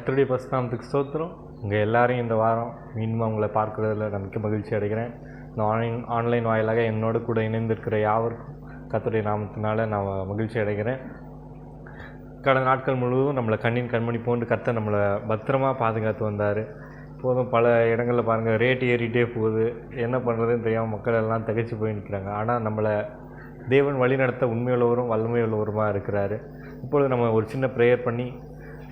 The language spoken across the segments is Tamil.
கர்த்தருடைய பரிசுத்தநாமத்துக்கு ஸ்தோத்திரம். உங்கள் எல்லாரையும் இந்த வாரம் மீண்டும் உங்களை பார்க்குறதுல நான் மிக்க மகிழ்ச்சி அடைகிறேன். இந்த ஆன்லைன் வாயிலாக என்னோடு கூட இணைந்திருக்கிற யாவருக்கும் கர்த்தருடைய நாமத்தினால நான் மகிழ்ச்சி அடைகிறேன். கடந்த நாட்கள் முழுவதும் நம்மளை கண்ணின் கண்மணி போன்று கர்த்தர் நம்மளை பத்திரமாக பாதுகாத்து வந்தார். போதும் பல இடங்களில் பாருங்கள், ரேட் ஏறிட்டே போகுது, என்ன பண்ணுறதுன்னு தெரியாமல் மக்கள் எல்லாம் திகைச்சு போய் நிற்கிறாங்க. ஆனால் நம்மளை தேவன் வழிநடத்த உண்மையுள்ளவரும் வல்லமையுள்ளவருமாக இருக்கிறாரு. இப்பொழுது நம்ம ஒரு சின்ன ப்ரேயர் பண்ணி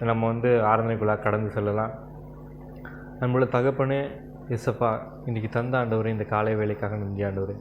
நம்ம ஆராதனைக்குள்ளாக கடந்து செல்லலாம். நம்மளோட தகப்பனே இயேசப்பா, இன்றைக்கி தந்த ஆண்டவரே, இந்த காலை வேலைக்காக நன்றி ஆண்டவரே.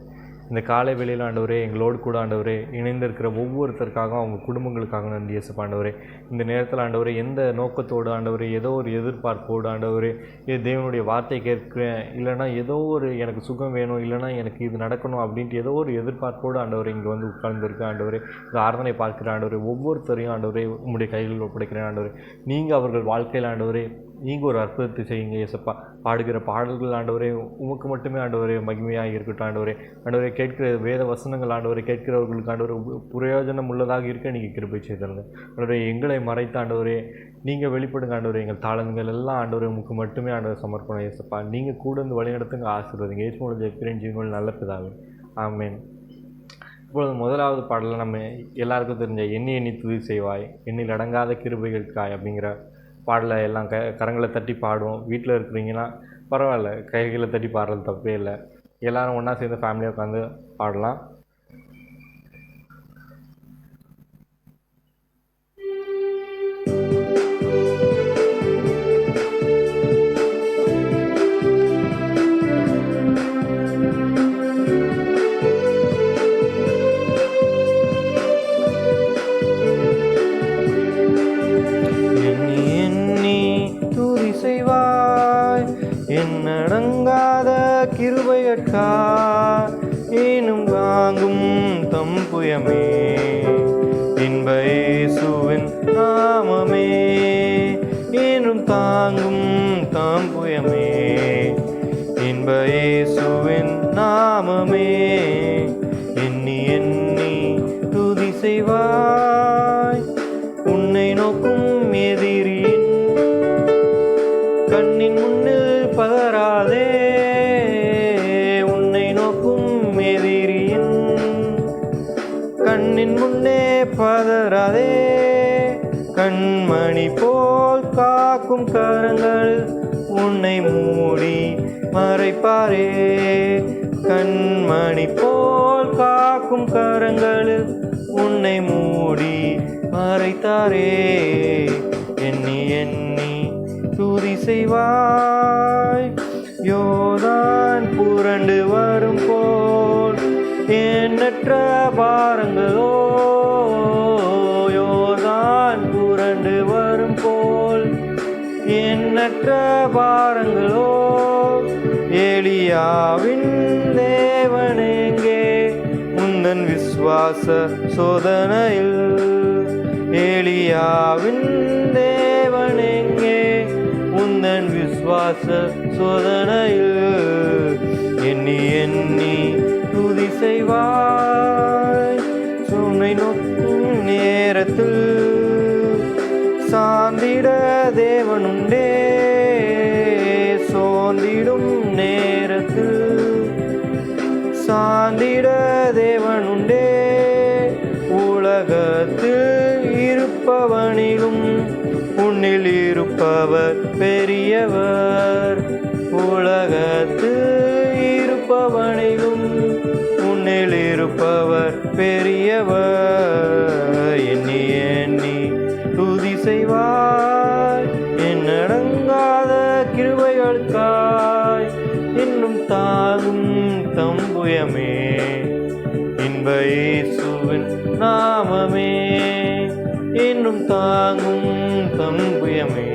இந்த காலை வேளையில் ஆண்டவரே, எங்களோடு கூட ஆண்டவரே இணைந்திருக்கிற ஒவ்வொருத்தருக்காகவும் அவங்க குடும்பங்களுக்காக நன்றி இயேசப்பா ஆண்டவரே. இந்த நேரத்தில் ஆண்டவரே, எந்த நோக்கத்தோடு ஆண்டவரே, ஏதோ ஒரு எதிர்பார்ப்போடு ஆண்டவரே, இது தேவனுடைய வார்த்தை கேட்குறேன், இல்லைனா ஏதோ ஒரு எனக்கு சுகம் வேணும், இல்லைனா எனக்கு இது நடக்கணும் அப்படின்ட்டு ஏதோ ஒரு எதிர்பார்ப்போடு ஆண்டவரே இங்கே உட்கார்ந்துருக்கு ஆண்டவரே. இந்த ஆராதனை பார்க்குற ஆண்டவரே, ஒவ்வொருத்தரையும் ஆண்டவரே உங்களுடைய கைகளில் ஒப்படைக்கிறேன் ஆண்டவரே. நீங்கள் அவர்கள் வாழ்க்கையில் ஆண்டவரே நீங்கள் ஒரு அற்புதத்தை செய்யுங்க இயேசப்பா. பாடுகிற பாடல்கள் ஆண்டவரே உமக்கு மட்டுமே ஆண்டவரே மகிமையாக இருக்கட்டும் ஆண்டவரே. ஆண்டவரே, கேட்கிற வேத வசனங்கள் ஆண்டவரை கேட்கிறவர்களுக்கு ஆண்டவரை பிரயோஜனம் உள்ளதாக இருக்க நீங்கள் கிருபை செய்திருங்க ஆண்டவரே. எங்களை மறைத்த ஆண்டவரே நீங்கள் வெளிப்படுங்க ஆண்டவரே. எங்கள் தாளங்கள் எல்லாம் ஆண்டவரே உமக்கு மட்டுமே ஆண்டவர் சமர்ப்பணம் இயேசப்பா. நீங்கள் கூட இருந்து வழிநடத்துங்க, ஆசீர்வதிங்க. இயேசு மூலம் ஜெபிக்கிறேன் ஜீவன் நல்ல பிதாவே, ஆமென். இப்பொழுது முதலாவது பாடலில் நம்ம எல்லாருக்கும் தெரிஞ்ச எண்ணி எண்ணி துதி செய்வாய் எண்ணில் அடங்காத கிருபைகளுக்காய் அப்படிங்கிற பாடலை எல்லாம் கரங்களை தட்டி பாடுவோம். வீட்டில் இருக்கிறீங்கன்னா பரவாயில்ல, கைகளை தட்டி பாடுறது தப்பே இல்லை. எல்லோரும் ஒன்றா சேர்ந்து ஃபேமிலியாக உட்காந்து பாடலாம். என்னடங்காத கிருபையற்கா ஏனும் வாங்கும் தம்புயமே இன்ப இயேசுவின் நாமமே ஏனும் தாங்கும் தம்புயமே இன்ப இயேசுவின் நாமமே எண்ணி எண்ணி துதி செய்வாய் உன்னை நோக்கும் எதிரியின் கண்ணின் முன்னில் பதறாதே. உன்னை நோக்கும் எதிரியின் கண்ணின் முன்னே பதறாதே. கண்மணி போல் காக்கும் கரங்கள் உன்னை மூடி மறைப்பாரே. கண்மணி போல் காக்கும் கரங்கள் உன்னை மூடி மறைத்தாரே. எண்ணி எண்ணி துதி செய்வாய் யோர்தான் புரண்டு வரும் போல் எண்ணற்ற பாரங்களோ. யோர்தான் புரண்டு வரும் போல் எண்ணற்ற பாரங்களோ. எலியாவின் தேவனெங்கே உந்தன் விசுவாச சோதனையில். எலியாவின் தேவனெங்கே உந்தன் விசுவாச சோதனையில். எண்ணி எண்ணி துதி செய்வாய் உன்னை நோக்கும் நேரத்தில். சார்ந்திட தேவனுண்டே சோர்ந்திடும் நேரத்தில். சார்ந்திட தேவனுண்டே உலகத்தில் இருப்பவனிலும் உன்னில் இருப்பவர் பெரியவர். உலகத்தில் இருப்பவனிலும் உன்னில் இருப்பவர் பெரியவர். எண்ணி எண்ணி துதி செய்வாய் என்னடங்காத கிருபைகளுக்காய் இன்னும் தாகும் தம்புயமே இன்ப இயேசுவின் நாமமே இன்னும் தாங்கும் தம்புயமே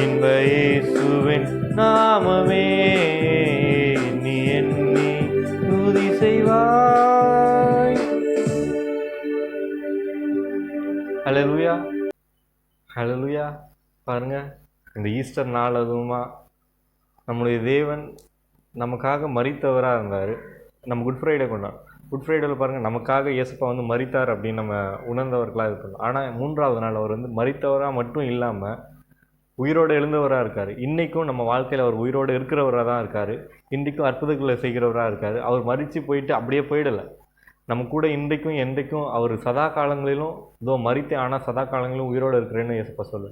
இன்ப இயேசுவின் நாமமே. எண்ணி எண்ணி துதி செய்வாய். ஹல்லேலூயா, ஹல்லேலூயா. பாருங்க, இந்த ஈஸ்டர் நாள் அதுவுமா நம்முடைய தேவன் நமக்காக மரித்தவராக இருந்தார். நம்ம குட் ஃப்ரைடே கொண்டாடும். குட் ஃப்ரைடேவில் பாருங்கள், நமக்காக இயேசுப்பா மரித்தார் அப்படின்னு நம்ம உணர்ந்தவர்களாக இருக்கணும். ஆனால் 3வது நாள் அவர் மரித்தவராக மட்டும் இல்லாமல் உயிரோடு எழுந்தவராக இருக்கார். இன்றைக்கும் நம்ம வாழ்க்கையில் அவர் உயிரோடு இருக்கிறவராக தான் இருக்கார். இன்றைக்கும் அற்புதங்களை செய்கிறவராக இருக்கார். அவர் மரித்து போயிட்டு அப்படியே போயிடலை. நம்ம கூட இன்றைக்கும் என்றைக்கும் அவர் சதா காலங்களிலும் இதோ மரித்தே ஆனால் சதா காலங்களிலும் உயிரோடு இருக்கிறேன்னு ஏசப்பா சொல்லு.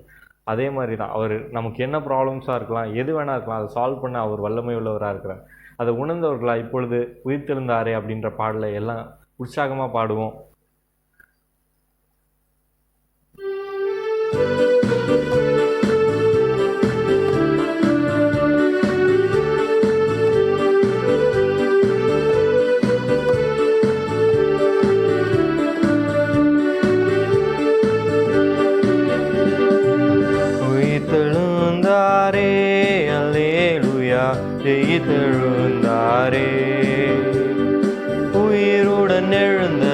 அதே மாதிரி தான் அவர் நமக்கு என்ன ப்ராப்ளம்ஸாக இருக்கலாம், எது வேணா இருக்கலாம், அதை சால்வ் பண்ண அவர் வல்லமை உள்ளவராக இருக்கிறார். அதை உணர்ந்தவர்களா இப்பொழுது உயிர்த்தெழுந்தாரே அப்படின்ற பாடலை எல்லாம் உற்சாகமாக பாடுவோம். உயிர்த்தெழுந்தாரே அல்லேலூயா, ஜெயித்தெழுந்தாரே, உயிருடன் எழுந்த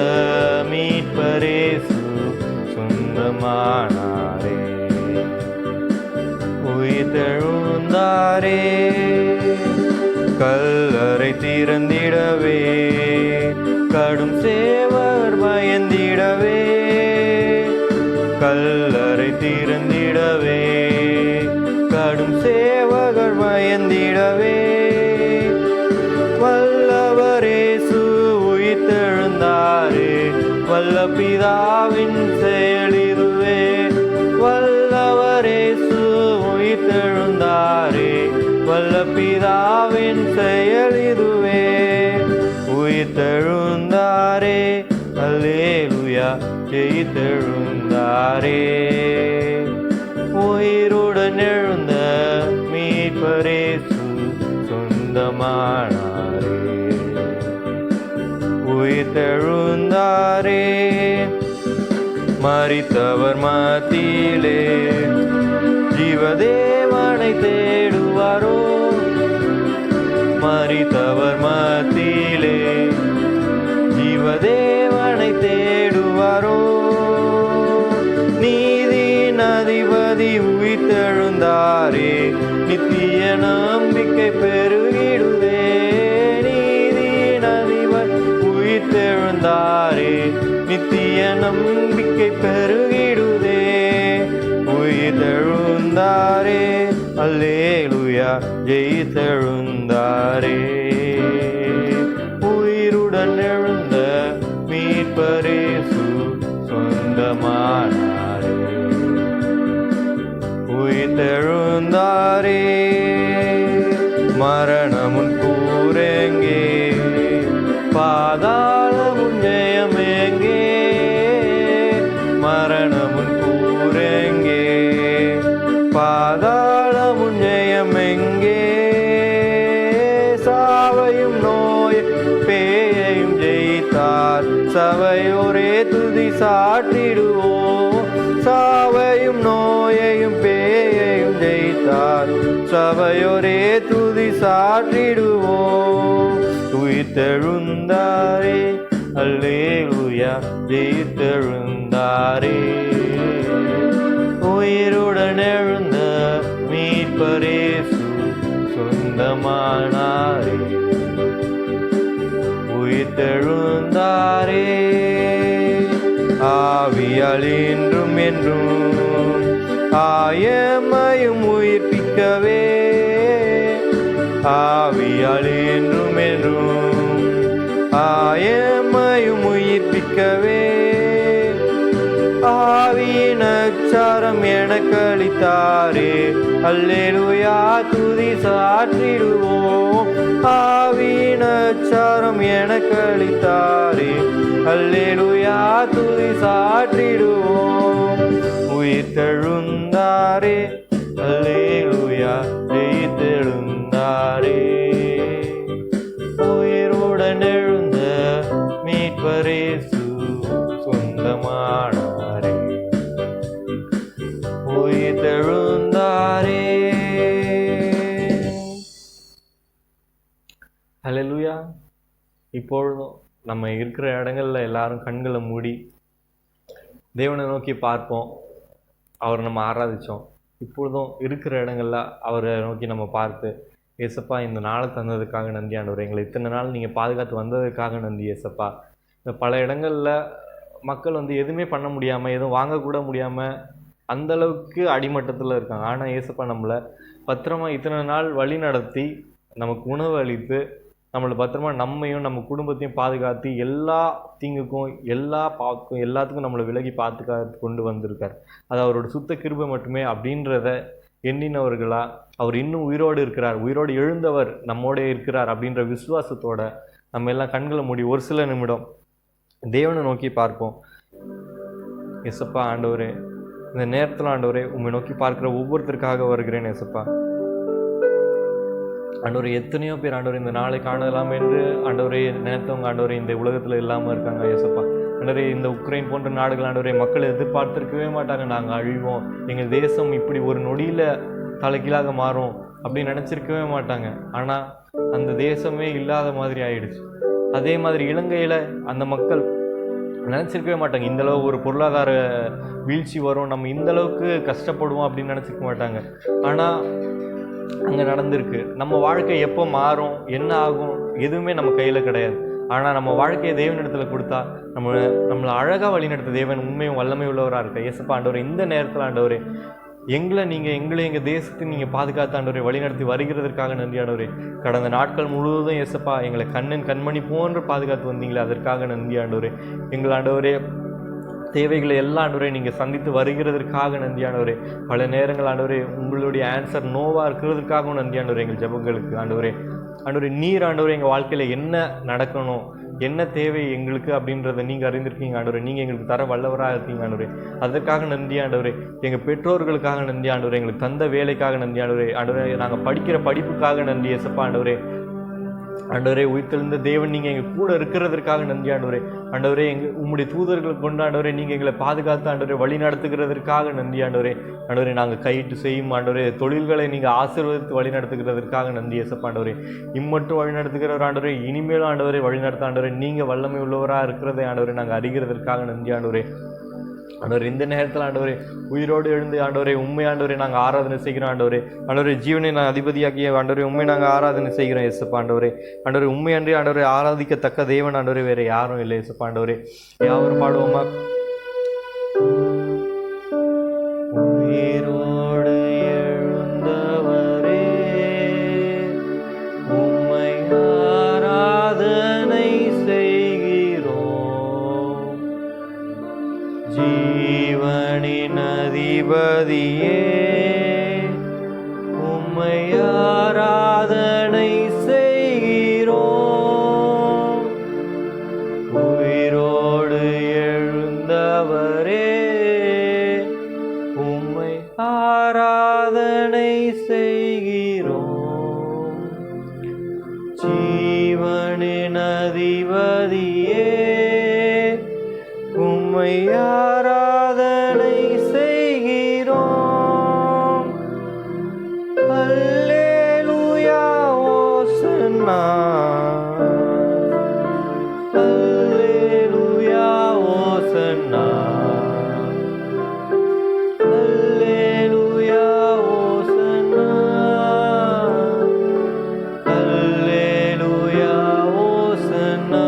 மீட்பரேசு சொந்தமானாரே. உயிர்த்தெழுந்தாரே, கல்லறை திறந்திடவே, கடும் சேவர் பயந்திடவே, கல்லறை திறந்திடவே, கடும் சேவகர் பயந்திடவே, வல்லவரேசு உயிர்த்தெழுந்தாரே, வல்ல பிதாவின் செயலிதுவே. வல்லவரேசு உயிர்த்தெழுந்தாரே, வல்ல பிதாவின் செயலிதுவே. உயிர்த்தெழுந்தாரே அல்லேலூயா, ஜெயித்தெழுந்தாரே, உயிருடன் எழுந்த மீட்பரேசு சொந்தமானாரே. உயிர்த்தெழுந்தாரே, மரித்தவர் மத்தியிலே ஜீவதேவனை தேடுவாரோ, மரித்தவர் மத்தியிலே ஜீவதேவனை தேடுவாரோ. நீதியின் அதிபதி உயிர்த்தெழுந்தாரே, நித்திய நம்பிக்கை பெருகிடுதே. நீதியின் அதிபதி உயிர்த்தெழுந்தாரே, நித்திய நம்பிக்கை பெருகிடுதே. உயிர்த்தெழுந்தாரே அல்லேலூயா, ஜெயித்தெழுந்தாரே, உயிருடன் எழுந்த மீட்பரேசு சொந்தமானாரே. உயிர்த்தெழுந்தாரே, மரணமுன் கூரெங்கே, பாதாளமுன் ஜெயமெங்கே, மரணமுன் கூரெங்கே, பாதாளமுன் ஜெயமெங்கே. சாவையும் நோய் பேயையும் ஜெயித்தார், சபையோரே துதி சாற்றிடுவோம். சாவையும் நோயையும் பேயையும் ஜெயித்தார், சபையோரே துதி சாற்றிடுவோம். உயிர்த்தெழுந்தாரே அல்லேலூயா, ஜெயித்தெழுந்தாரே, உயிருடன் எழுந்த மீட்பரேசு சொந்தமானாரே. உயிர்த்தெழுந்தாரே, ஆவியால் இன்றும் என்றும் ஆயமையும் உயிர்ப்பிக்கவே, ஆவியால் இன்றும் என்றும் ஆயமையும் உயிர்ப்பிக்கவே. ஆவியின் அச்சாரம் எனக்கு அளித்தாரே, அல்லேலூயா துதி சாற்றிடுவோம். ஆவியின் அச்சாரம் எனக்கு அளித்தாரே, அல்லேலூயா துதி சாற்றிடுவோம். உயிர்த்தெழுந்தாரே அல்லேலூயா, ஜெயித்தெழுந்தாரே, உயிருடன் எழுந்த மீட்பரேசு சொந்தமானாரே. உயிர்த்தெழுந்தாரே. ஹல்லேலூயா. இப்பொழுதும் நம்ம இருக்கிற இடங்கள்ல எல்லாரும் கண்களை மூடி தேவனை நோக்கி பார்ப்போம். அவரை நம்ம ஆராதித்தோம். இப்பொழுதும் இருக்கிற இடங்கள்ல அவரை நோக்கி நம்ம பார்த்து, ஏசப்பா இந்த நாளை தந்ததுக்காக நன்றி ஆண்டவரே, எங்களை இத்தனை நாள் நீங்கள் பாதுகாத்து வந்ததுக்காக நன்றி ஏசப்பா. இந்த பல இடங்களில் மக்கள் எதுவுமே பண்ண முடியாமல், எதுவும் வாங்கக்கூட முடியாமல் அந்த அளவுக்கு அடிமட்டத்தில் இருக்காங்க. ஆனால் ஏசப்பா நம்மளை பத்திரமா இத்தனை நாள் வழி நடத்தி நமக்கு உணவு அளித்து நம்மளை பத்திரமா நம்மையும் நம்ம குடும்பத்தையும் பாதுகாத்து எல்லா தீங்குக்கும் எல்லா பாக்கும் எல்லாத்துக்கும் நம்மளை விலகி பாதுகாத்து கொண்டு வந்திருக்கார். அது அவரோட சுத்த கிருபை மட்டுமே அப்படின்றத எண்ணினவர்களா அவர் இன்னும் உயிரோடு இருக்கிறார், உயிரோடு எழுந்தவர் நம்மோட இருக்கிறார் அப்படின்ற விசுவாசத்தோட நம்ம எல்லாம் கண்களை மூடி ஒரு சில நிமிடம் தேவனை நோக்கி பார்ப்போம். எசப்பா ஆண்டவரே, இந்த நேரத்தில் ஆண்டவரே உண்மை நோக்கி பார்க்குற ஒவ்வொருத்தருக்காக வருகிறேன். எசப்பா ஆண்டவரே, எத்தனையோ பேர் ஆண்டவரே இந்த நாளை காணலாம் என்று ஆண்டவரே நினைத்தவங்க ஆண்டவரே இந்த உலகத்தில் இல்லாமல் இருக்காங்க. ஏசப்பா ஆண்டவரே, இந்த உக்ரைன் போன்ற நாடுகள் ஆண்டவரே மக்கள் எதிர்பார்த்திருக்கவே மாட்டாங்க, நாங்கள் அழிவோம், எங்கள் தேசம் இப்படி ஒரு நொடியில் தலைகீழாக மாறும் அப்படின்னு நினச்சிருக்கவே மாட்டாங்க. ஆனால் அந்த தேசமே இல்லாத மாதிரி ஆயிடுச்சு. அதே மாதிரி இலங்கையில் அந்த மக்கள் நினச்சிருக்கவே மாட்டாங்க இந்தளவு ஒரு பொருளாதார வீழ்ச்சி வரும், நம்ம இந்தளவுக்கு கஷ்டப்படுவோம் அப்படின்னு நினச்சிருக்க மாட்டாங்க. ஆனால் அங்கே நடந்திருக்கு. நம்ம வாழ்க்கை எப்போ மாறும், என்ன ஆகும், எதுவுமே நம்ம கையில் கிடையாது. ஆனால் நம்ம வாழ்க்கையை தேவனிடத்தில் கொடுத்தா நம்மளை அழகாக வழிநடத்த தேவன் உண்மையும் வல்லமை உள்ளவராக இருக்க. ஏசப்பா ஆண்டவரே, இந்த நேரத்தில் ஆண்டவரே எங்களை எங்கள் தேசத்தை நீங்கள் பாதுகாத்து ஆண்டவரே வழிநடத்தி வருகிறதற்காக நன்றி ஆண்டவரே. கடந்த நாட்கள் முழுவதும் ஏசப்பா எங்களை கண்மணி போன்று பாதுகாத்து வந்தீங்களே, அதற்காக நன்றி ஆண்டவரே. எங்கள் ஆண்டவரே தேவைகளை எல்லா ஆண்டவரே நீங்கள் சந்தித்து வருகிறதற்காக நன்றி ஆண்டவரே. பல நேரங்கள் ஆண்டவரே உங்களுடைய ஆன்சர் நோவாக இருக்கிறதுக்காகவும் நன்றி ஆண்டவரே. எங்கள் ஜெபங்களுக்கு ஆண்டவரே நீர் ஆண்டவரே எங்கள் வாழ்க்கையில் என்ன நடக்கணும், என்ன தேவை எங்களுக்கு அப்படின்றத நீங்கள் அறிந்திருக்கீங்க ஆண்டவரே. நீங்கள் எங்களுக்கு தர வல்லவராக இருக்கீங்க ஆண்டவரே. அதற்காக நன்றி ஆண்டவரே. எங்கள் பெற்றோர்களுக்காக நன்றி ஆண்டவரே. எங்களுக்கு தந்த வேலைக்காக நன்றி ஆண்டவரே. ஆண்டவரே நாங்கள் படிக்கிற படிப்புக்காக நன்றி ஏசப்பா ஆண்டவரே. ஆண்டவரே உயிர்த்தெழுந்த தேவன் நீங்கள் எங்கள் கூட இருக்கிறதற்காக நன்றி ஆண்டவரே. ஆண்டவரே உம்முடைய தூதர்களை கொண்டு ஆண்டவரே நீங்கள் எங்களை பாதுகாத்து ஆண்டவரே வழி நடத்துகிறதற்காக நன்றி ஆண்டவரே. ஆண்டவரே நாங்கள் கையிட்டு செய்யும் ஆண்டவரே தொழில்களை நீங்கள் ஆசீர்வதித்து வழி நடத்துகிறதற்காக நன்றி ஏசப்பா ஆண்டவரே. இம்மட்டும் வழி நடத்துகிறவர் ஆண்டவரே, இனிமேலும் ஆண்டவரே வழி நடத்த ஆண்டவரே நீங்கள் வல்லமை உள்ளவராக இருக்கிறதை ஆண்டவரே நாங்கள் அறிகிறதற்காக நன்றி ஆண்டவரே. ஆண்டவரே இந்த நேரத்தில் ஆண்டவரே உயிரோடு எழுந்து ஆண்டவரே உண்மை ஆண்டவரே நாங்கள் ஆராதனை செய்கிறோம் ஆண்டவரே. ஆண்டவரே ஜீவனை நாங்கள் அதிபதியாகிய ஆண்டவரே உண்மை நாங்கள் ஆராதனை செய்கிறோம் ஏசப்பா ஆண்டவரே. ஆண்டவரே உண்மை அன்றி ஆண்டவரை ஆராதிக்கத்தக்க தேவன் ஆண்டவரே வேறு யாரும் இல்லை ஏசப்பா ஆண்டவரே. யாவரும் பாடுவோமா? உயிரோடு எழுந்தவரே உம்மை ஆராதனை செய்கிறோம். ஜீவனின் அதிபதியே உம்மை ஆராதனை செய்கிறோம். உயிரோடு எழுந்தவரே உம்மை ஆராதனை செய்கிறோம். ஜீவனின் அதிபதியே உம்மை ஆராதனை செய்கிறோம். அல்லேலூயா ஓசன்னா, அல்லேலூயா ஓசன்னா, அல்லேலூயா ஓசன்னா, அல்லேலூயா ஓசன்னா,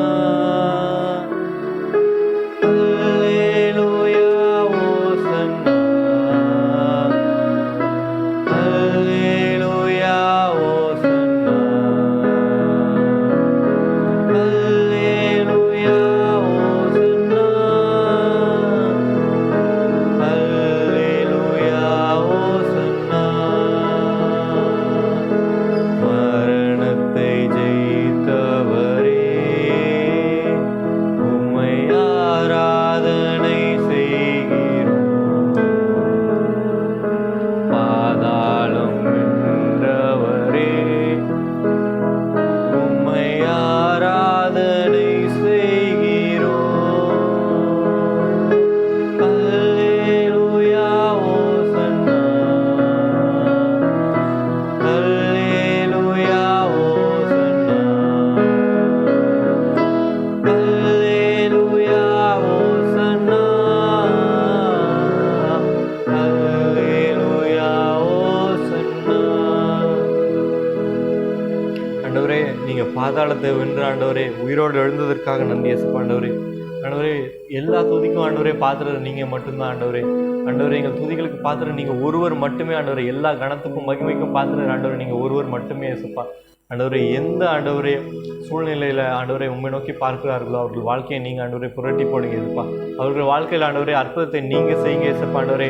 பாதாளத்தை வென்று ஆண்டவரே உயிரோடு எழுந்ததற்காக நன்றி ஏசப்பா ஆண்டவரே. ஆண்டவரே எல்லா துதிக்கும் ஆண்டவரே பாத்திரம் நீங்கள் மட்டும்தான் ஆண்டவரே. ஆண்டவரே எங்கள் துதிகளுக்கு பாத்திரம் நீங்கள் ஒருவர் மட்டுமே ஆண்டவரே, எல்லா கணத்துக்கும் மகிமைக்கும் பாத்திரம் ஆண்டவரே நீங்கள் ஒருவர் மட்டுமே இயேசுப்பா. ஆண்டவரே எந்த ஆண்டவரே சூழ்நிலையில் ஆண்டவரை உண்மை நோக்கி பார்க்கிறார்களோ அவர்கள் வாழ்க்கையை நீங்கள் ஆண்டவரை புரட்டி போடுங்க இயேசுப்பா. அவர்கள் வாழ்க்கையில் ஆண்டவரே அற்புதத்தை நீங்கள் செய்யுங்க இயேசுப்பா. ஆண்டவரே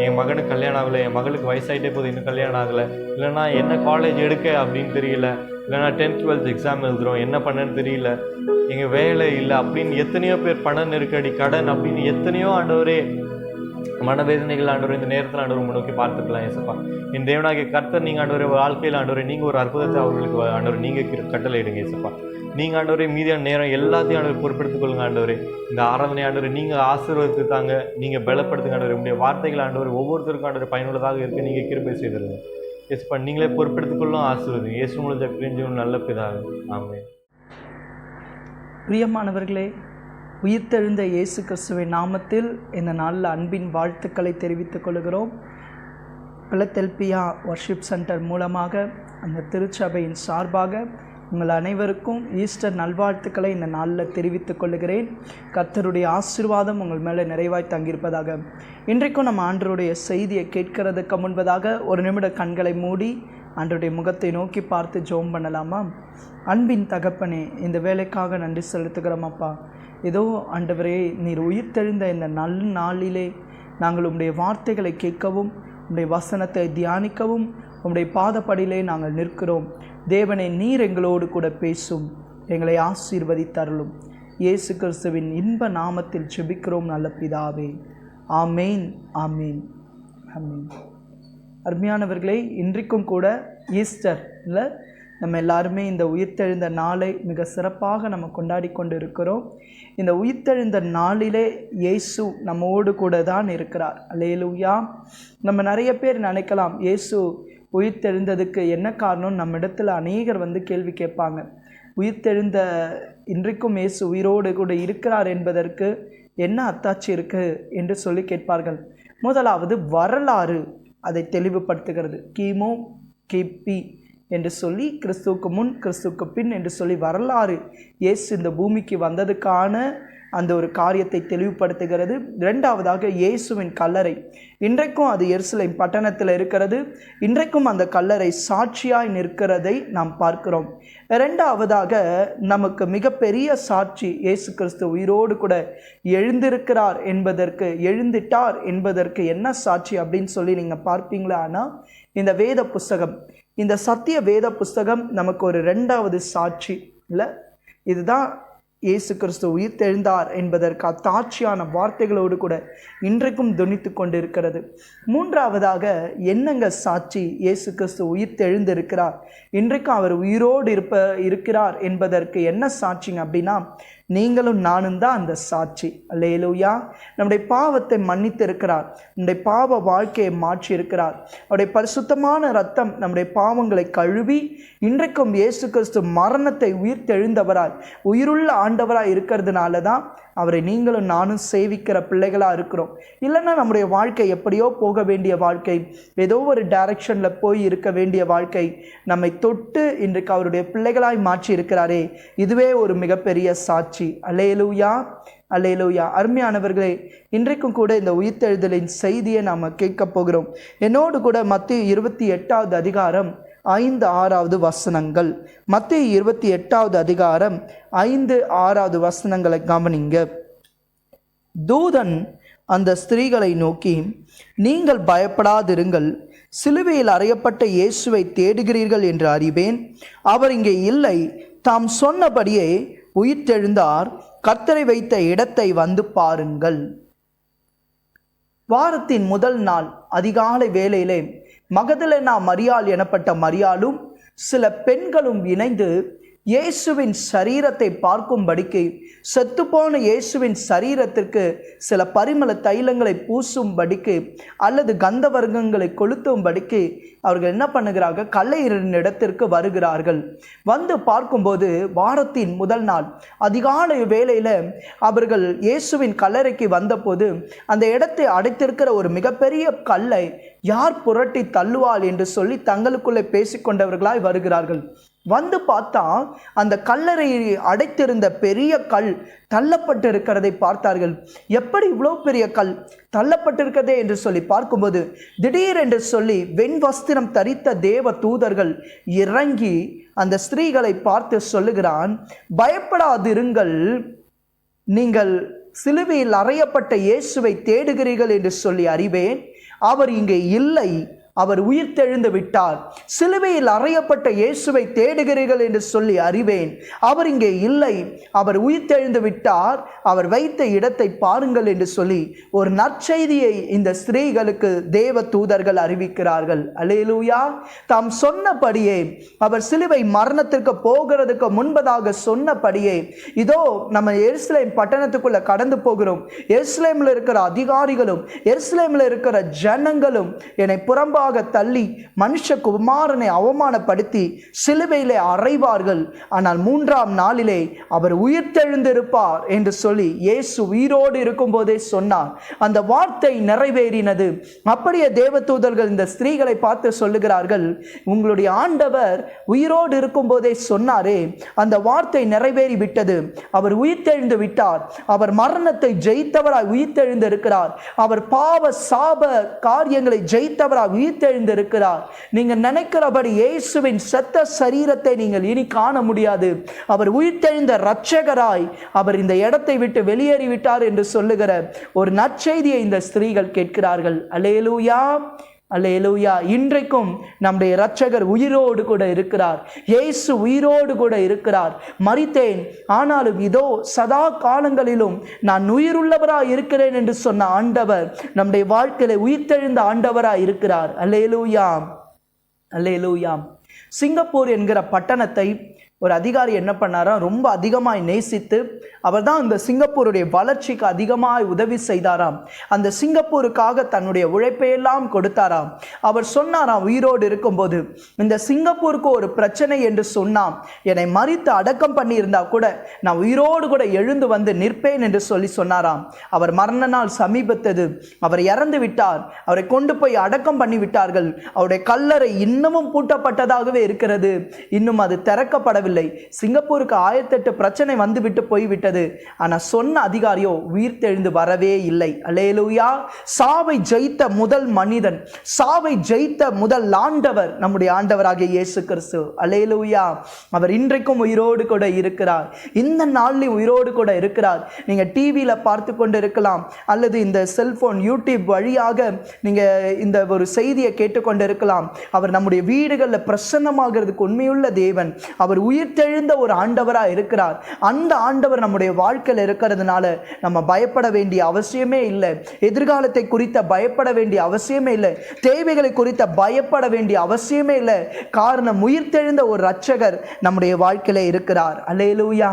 என் மகனுக்கு கல்யாணம் ஆகலை, என் மகளுக்கு வயசாகிட்டே போகுது இன்னும் கல்யாணம் ஆகலை, இல்லைனா என்ன காலேஜ் எடுக்க அப்படின்னு தெரியல, இல்லைனா 10th 12th எக்ஸாம் எழுதுகிறோம் என்ன பண்ணேன்னு தெரியல, எங்கள் வேலை இல்லை அப்படின்னு எத்தனையோ பேர், பண நெருக்கடி, கடன் அப்படின்னு எத்தனையோ ஆண்டவரே மனவேதனைகள் ஆண்டவரை இந்த நேரத்தில் ஆண்டவர் முன்னோக்கி பார்த்துக்கலாம் ஏசப்பா. என் தேவனாகிய கர்த்தர் நீங்கள் ஆண்டவரை வாழ்க்கையில் ஆண்டவரை நீங்கள் ஒரு அற்புதத்தை அவர்களுக்கு ஆண்டவர் நீங்கள் கட்டளை இடுங்க ஏசப்பா. நீங்கள் ஆண்டவரே மீதியான நேரம் எல்லாத்தையும் ஆண்டவர் பொறுப்பெடுத்துக் கொள்ளுங்க ஆண்டவரே. இந்த ஆராதனை ஆண்டவரை நீங்கள் ஆசீர்வதித்து தாங்க, நீங்கள் பலப்படுத்துங்க ஆண்டவரை. உடைய வார்த்தைகள் ஆண்டவர் ஒவ்வொருத்தருக்கும் ஆண்டவர் பயனுள்ளதாக இருக்க நீங்கள் கிருபை செய்திருங்க ஏசப்பா. நீங்களே பொறுப்பெடுத்துக் கொள்ளும் ஆசீர்வதிங்க இயேசு மூலம் ஜெபிக்கிறேன் நல்ல பிதாவே, ஆமென். பிரியமானவர்களே, உயிர்த்தெழுந்த இயேசு கிறிஸ்துவின் நாமத்தில் இந்த நாளில் அன்பின் வாழ்த்துக்களை தெரிவித்துக் கொள்கிறோம். பிலதெல்பியா வர்ஷிப் சென்டர் மூலமாக அந்த திருச்சபையின் சார்பாக உங்கள் அனைவருக்கும் ஈஸ்டர் நல்வாழ்த்துக்களை இந்த நாளில் தெரிவித்துக் கொள்கிறேன். கர்த்தருடைய ஆசீர்வாதம் உங்கள் மேலே நிறைவாய் தங்கியிருப்பதாக. இன்றைக்கும் நம்ம ஆண்டவருடைய செய்தியை கேட்கிறதுக்கு முன்பதாக ஒரு நிமிட கண்களை மூடி ஆண்டவருடைய முகத்தை நோக்கி பார்த்து ஜெபம் பண்ணலாமா? அன்பின் தகப்பனே, இந்த வேலைக்காக நன்றி செலுத்துகிறோம் அப்பா. ஏதோ ஆண்டவரே, நீர் உயிர்த்தெழுந்த இந்த நல்ல நாளிலே நாங்கள் உம்முடைய வார்த்தைகளை கேட்கவும் உம்முடைய வசனத்தை தியானிக்கவும் உம்முடைய பாதப்படியிலே நாங்கள் நிற்கிறோம். தேவனே, நீர் எங்களோடு கூட பேசும், எங்களை ஆசீர்வதித்தருளும். இயேசு கிறிஸ்துவின் இன்ப நாமத்தில் ஜெபிக்கிறோம் நல்ல பிதாவே, ஆமேன், ஆமேன், ஆமேன். அருமையானவர்களே, இன்றைக்கும் கூட ஈஸ்டரில் நம்ம எல்லாருமே இந்த உயிர்த்தெழுந்த நாளை மிக சிறப்பாக நம்ம கொண்டாடி கொண்டு இருக்கிறோம். இந்த உயிர்த்தெழுந்த நாளிலே இயேசு நம்மோடு கூட தான் இருக்கிறார். அல்லேலூயா. நம்ம நிறைய பேர் நினைக்கலாம், இயேசு உயிர்த்தெழுந்ததுக்கு என்ன காரணம்? நம்ம இடத்துல அநேகர் கேள்வி கேட்பாங்க. உயிர்த்தெழுந்த இன்றைக்கும் இயேசு உயிரோடு கூட இருக்கிறார் என்பதற்கு என்ன அத்தாட்சி இருக்குது என்று சொல்லி கேட்பார்கள். முதலாவது வரலாறு அதை தெளிவுபடுத்துகிறது. கிமு கிபி என்று சொல்லி, கிறிஸ்துவுக்கு முன் கிறிஸ்துவுக்கு பின் என்று சொல்லி வரலாறு இயேசு இந்த பூமிக்கு வந்ததுக்கான அந்த ஒரு காரியத்தை தெளிவுபடுத்துகிறது. இரண்டாவதாக இயேசுவின் கல்லறை, இன்றைக்கும் அது எருசலேம் பட்டணத்தில் இருக்கிறது. இன்றைக்கும் அந்த கல்லறை சாட்சியாய் நிற்கிறதை நாம் பார்க்கிறோம். இரண்டாவதாக நமக்கு மிகப்பெரிய சாட்சி, இயேசு கிறிஸ்து உயிரோடு கூட எழுந்திருக்கிறார் என்பதற்கு, எழுந்திட்டார் என்பதற்கு என்ன சாட்சி அப்படின்னு சொல்லி நீங்கள் பார்ப்பீங்களா? ஆனால் இந்த வேத புஸ்தகம், இந்த சத்திய வேத புஸ்தகம் நமக்கு ஒரு இரண்டாவது சாட்சி இல்லை. இதுதான் இயேசு கிறிஸ்து உயிர்த்தெழுந்தார் என்பதற்கு அத்தாட்சியான வார்த்தைகளோடு கூட இன்றைக்கும் துணித்து கொண்டு இருக்கிறது. மூன்றாவதாக என்னங்க சாட்சி? இயேசு கிறிஸ்து உயிர்த்தெழுந்திருக்கிறார், இன்றைக்கும் அவர் உயிரோடு இருக்கிறார் என்பதற்கு என்ன சாட்சிங்க அப்படின்னா, நீங்களும் நானும் தான் அந்த சாட்சி. அல்லேலூயா. நம்முடைய பாவத்தை மன்னித்து இருக்கிறார், நம்முடைய பாவ வாழ்க்கையை மாற்றி இருக்கிறார். அவருடைய பரிசுத்தமான இரத்தம் நம்முடைய பாவங்களை கழுவி இன்றைக்கும் இயேசு கிறிஸ்து மரணத்தை உயிர்த்தெழுந்தவராய் உயிருள்ள ஆண்டவராய் இருக்கிறதுனால தான் அவரை நீங்களும் நானும் சேவிக்கிற பிள்ளைகளாக இருக்கிறோம். இல்லைன்னா நம்முடைய வாழ்க்கை எப்படியோ போக வேண்டிய வாழ்க்கை, ஏதோ ஒரு டைரக்ஷனில் போய் இருக்க வேண்டிய வாழ்க்கை நம்மை தொட்டு இன்றைக்கு அவருடைய பிள்ளைகளாய் மாற்றி இருக்கிறாரே, இதுவே ஒரு மிகப்பெரிய சாட்சி. அல்லேலூயா, அல்லேலூயா. அருமையானவர்களே, இன்றைக்கும் கூட இந்த உயிர்த்தெழுதலின் செய்தியை நாம் கேட்க போகிறோம். என்னோடு கூட மத்தேயு 28வது அதிகாரம் 5-6 வசனங்கள், மத்தேயு 28வது அதிகாரம் 5-6 வசனங்களை கவனிங்க. தூதன் அந்த ஸ்திரீகளை நோக்கி, நீங்கள் பயப்படாதிருங்கள், சிலுவையில் அறையப்பட்ட இயேசுவை தேடுகிறீர்கள் என்று அறிவேன். அவர் இங்கே இல்லை, தாம் சொன்னபடியே உயிர்த்தெழுந்தார், கர்த்தரை வைத்த இடத்தை வந்து பாருங்கள். வாரத்தின் முதல் நாள் அதிகாலை வேளையிலே மகதலேனா மரியாள் எனப்பட்ட மரியாளும் சில பெண்களும் இணைந்து இயேசுவின் சரீரத்தை பார்க்கும்படிக்கு, செத்துப்போன இயேசுவின் சரீரத்திற்கு சில பரிமள தைலங்களை பூசும்படிக்கு அல்லது கந்த வர்க்கங்களை கொளுத்தும்படிக்கு அவர்கள் என்ன பண்ணுகிறார்கள்? கல்லறையின் இடத்திற்கு வருகிறார்கள். வந்து பார்க்கும்போது வாரத்தின் முதல் நாள் அதிகாலை வேளையில் அவர்கள் இயேசுவின் கல்லறைக்கு வந்தபோது அந்த இடத்தை அடைத்திருக்கிற ஒரு மிகப்பெரிய கல்லை யார் புரட்டி தள்ளுவாள் என்று சொல்லி தங்களுக்குள்ளே பேசிக்கொண்டவர்களாய் வருகிறார்கள். வந்து பார்த்தா அந்த கல்லறையை அடைத்திருந்த பெரிய கல் தள்ளப்பட்டு இருக்கிறதை பார்த்தார்கள். எப்படி இவ்வளோ பெரிய கல் தள்ளப்பட்டிருக்கிறதே என்று சொல்லி பார்க்கும்போது திடீரென்று சொல்லி வெண் வஸ்திரம் தரித்த தேவ தூதர்கள் இறங்கி அந்த ஸ்திரீகளை பார்த்து சொல்லுகிறான், பயப்படாதிருங்கள், நீங்கள் சிலுவையில் அறையப்பட்ட இயேசுவை தேடுகிறீர்கள் என்று சொல்லி அறிவேன். அவர் இங்கே இல்லை, அவர் உயிர்த்தெழுந்து விட்டார். சிலுவையில் அறையப்பட்ட இயேசுவை தேடுகிறீர்கள் என்று சொல்லி அறிவேன். அவர் இங்கே இல்லை, அவர் உயிர்த்தெழுந்து விட்டார். அவர் வைத்த இடத்தை பாருங்கள் என்று சொல்லி ஒரு நற்செய்தியை இந்த ஸ்திரீகளுக்கு தேவ தூதர்கள் அறிவிக்கிறார்கள். அல்லேலூயா. தாம் சொன்னபடியே, அவர் சிலுவை மரணத்திற்கு போகிறதுக்கு முன்பதாக சொன்னபடியே, இதோ நம்ம எருசலேம் பட்டணத்துக்குள்ள கடந்து போகிறோம். எருசலேமில் இருக்கிற அதிகாரிகளும் எருசலேமில் இருக்கிற ஜனங்களும் என்னை புறம்பா தள்ளி மனுஷகுமாரனை அவமானப்படுத்தி சிலுவையிலே அறைவார்கள். ஆனால் 3ஆம் நாளிலே அவர் உயிர்த்தெழுந்திருப்பார் என்று சொல்லி இயேசு உயிரோடு இருக்கும் போதே சொன்னார். அந்த வார்த்தை நிறைவேறினது. அப்படியே தேவதூதர்கள் இந்த ஸ்திரீகளை பார்த்து சொல்லுகிறார்கள், உங்களுடைய ஆண்டவர் உயிரோடு இருக்கும் போதே சொன்னாரே, அந்த வார்த்தை நிறைவேறி விட்டது. அவர் உயிர்த்தெழுந்து விட்டார். அவர் மரணத்தை ஜெயித்தவராய் உயிர்த்தெழுந்து இருக்கிறார். அவர் பாவ சாப காரியங்களை ஜெயித்தவராய் உயிர்த்தெழுந்திருக்கிறார். நீங்கள் நினைக்கிறபடி இயேசுவின் செத்த சரீரத்தை நீங்கள் இனி காண முடியாது. அவர் உயிர்த்தெழுந்த இரட்சகராய் அவர் இந்த இடத்தை விட்டு வெளியேறிவிட்டார் என்று சொல்லுகிற ஒரு நற்செய்தியை இந்த ஸ்திரீகள் கேட்கிறார்கள். அல்லேலூயா, அல்லேலூயா. இன்றைக்கும் நம்முடைய இரட்சகர் உயிரோடு கூட இருக்கிறார். இயேசு உயிரோடு கூட இருக்கிறார். மரித்தேன், ஆனாலும் இதோ சதா காலங்களிலும் நான் உயிருள்ளவராய் இருக்கிறேன் என்று சொன்ன ஆண்டவர் நம்முடைய வாழ்க்கையில உயிர்த்தெழுந்த ஆண்டவராய் இருக்கிறார். அல்லேலூயா, அல்லேலூயா. சிங்கப்பூர் என்கிற பட்டணத்தை ஒரு அதிகாரி என்ன பண்ணாராம், ரொம்ப அதிகமாய் நேசித்து அவர் தான் இந்த சிங்கப்பூருடைய வளர்ச்சிக்கு அதிகமாய் உதவி செய்தாராம். அந்த சிங்கப்பூருக்காக தன்னுடைய உழைப்பையெல்லாம் கொடுத்தாராம். அவர் சொன்னாராம், உயிரோடு இருக்கும்போது இந்த சிங்கப்பூருக்கு ஒரு பிரச்சனை என்று சொன்னாம், என்னை மரித்து அடக்கம் பண்ணி இருந்தா கூட நான் உயிரோடு கூட எழுந்து வந்து நிற்பேன் என்று சொல்லி சொன்னாராம். அவர் மரண நாள் சமீபத்தது. அவர் இறந்து விட்டார். அவரை கொண்டு போய் அடக்கம் பண்ணி விட்டார்கள். அவருடைய கல்லறை இன்னமும் பூட்டப்பட்டதாகவே இருக்கிறது. இன்னும் அது திறக்கப்படவில்லை. சிங்கப்பூருக்கு 1008 பிரச்சனை வந்துவிட்டு போய்விட்டது. ஆனா சொன்ன அதிகாரியோ உயிர்த்தெழுந்து வரவே இல்லை. அல்லேலூயா. சாவை ஜெயித்த முதல் மனிதன், சாவை ஜெயித்த முதல் ஆண்டவர் நம்முடைய ஆண்டவராகிய இயேசு கிறிஸ்து. அல்லேலூயா. அவர் இன்றைக்கும் உயிரோடு கூட இருக்கிறார். இந்த நாளில் உயிரோடு கூட இருக்கிறார். நீங்க டிவியில பார்த்து கொண்டு இருக்கலாம், அல்லது இந்த செல்போன் யூடியூப் வழியாக நீங்க இந்த ஒரு செய்தியை கேட்டுக்கொண்டு இருக்கலாம். அவர் நம்முடைய வீடுகளில் பிரசன்னமாகிறதுக்கு உண்மையுள்ள தேவன். அவர் உயிர்த்தெழுந்த ஒரு ஆண்டவராக இருக்கிறார். அந்த ஆண்டவர் நம்முடைய வாழ்க்கையில் இருக்கிறதுனால நம்ம பயப்பட வேண்டிய அவசியமே இல்லை. எதிர்காலத்தை குறித்த பயப்பட வேண்டிய அவசியமே இல்லை. தேவைகளை குறித்த பயப்பட வேண்டிய அவசியமே இல்லை. காரணம், உயிர்த்தெழுந்த ஒரு இரட்சகர் நம்முடைய வாழ்க்கையில இருக்கிறார். அல்லேலூயா.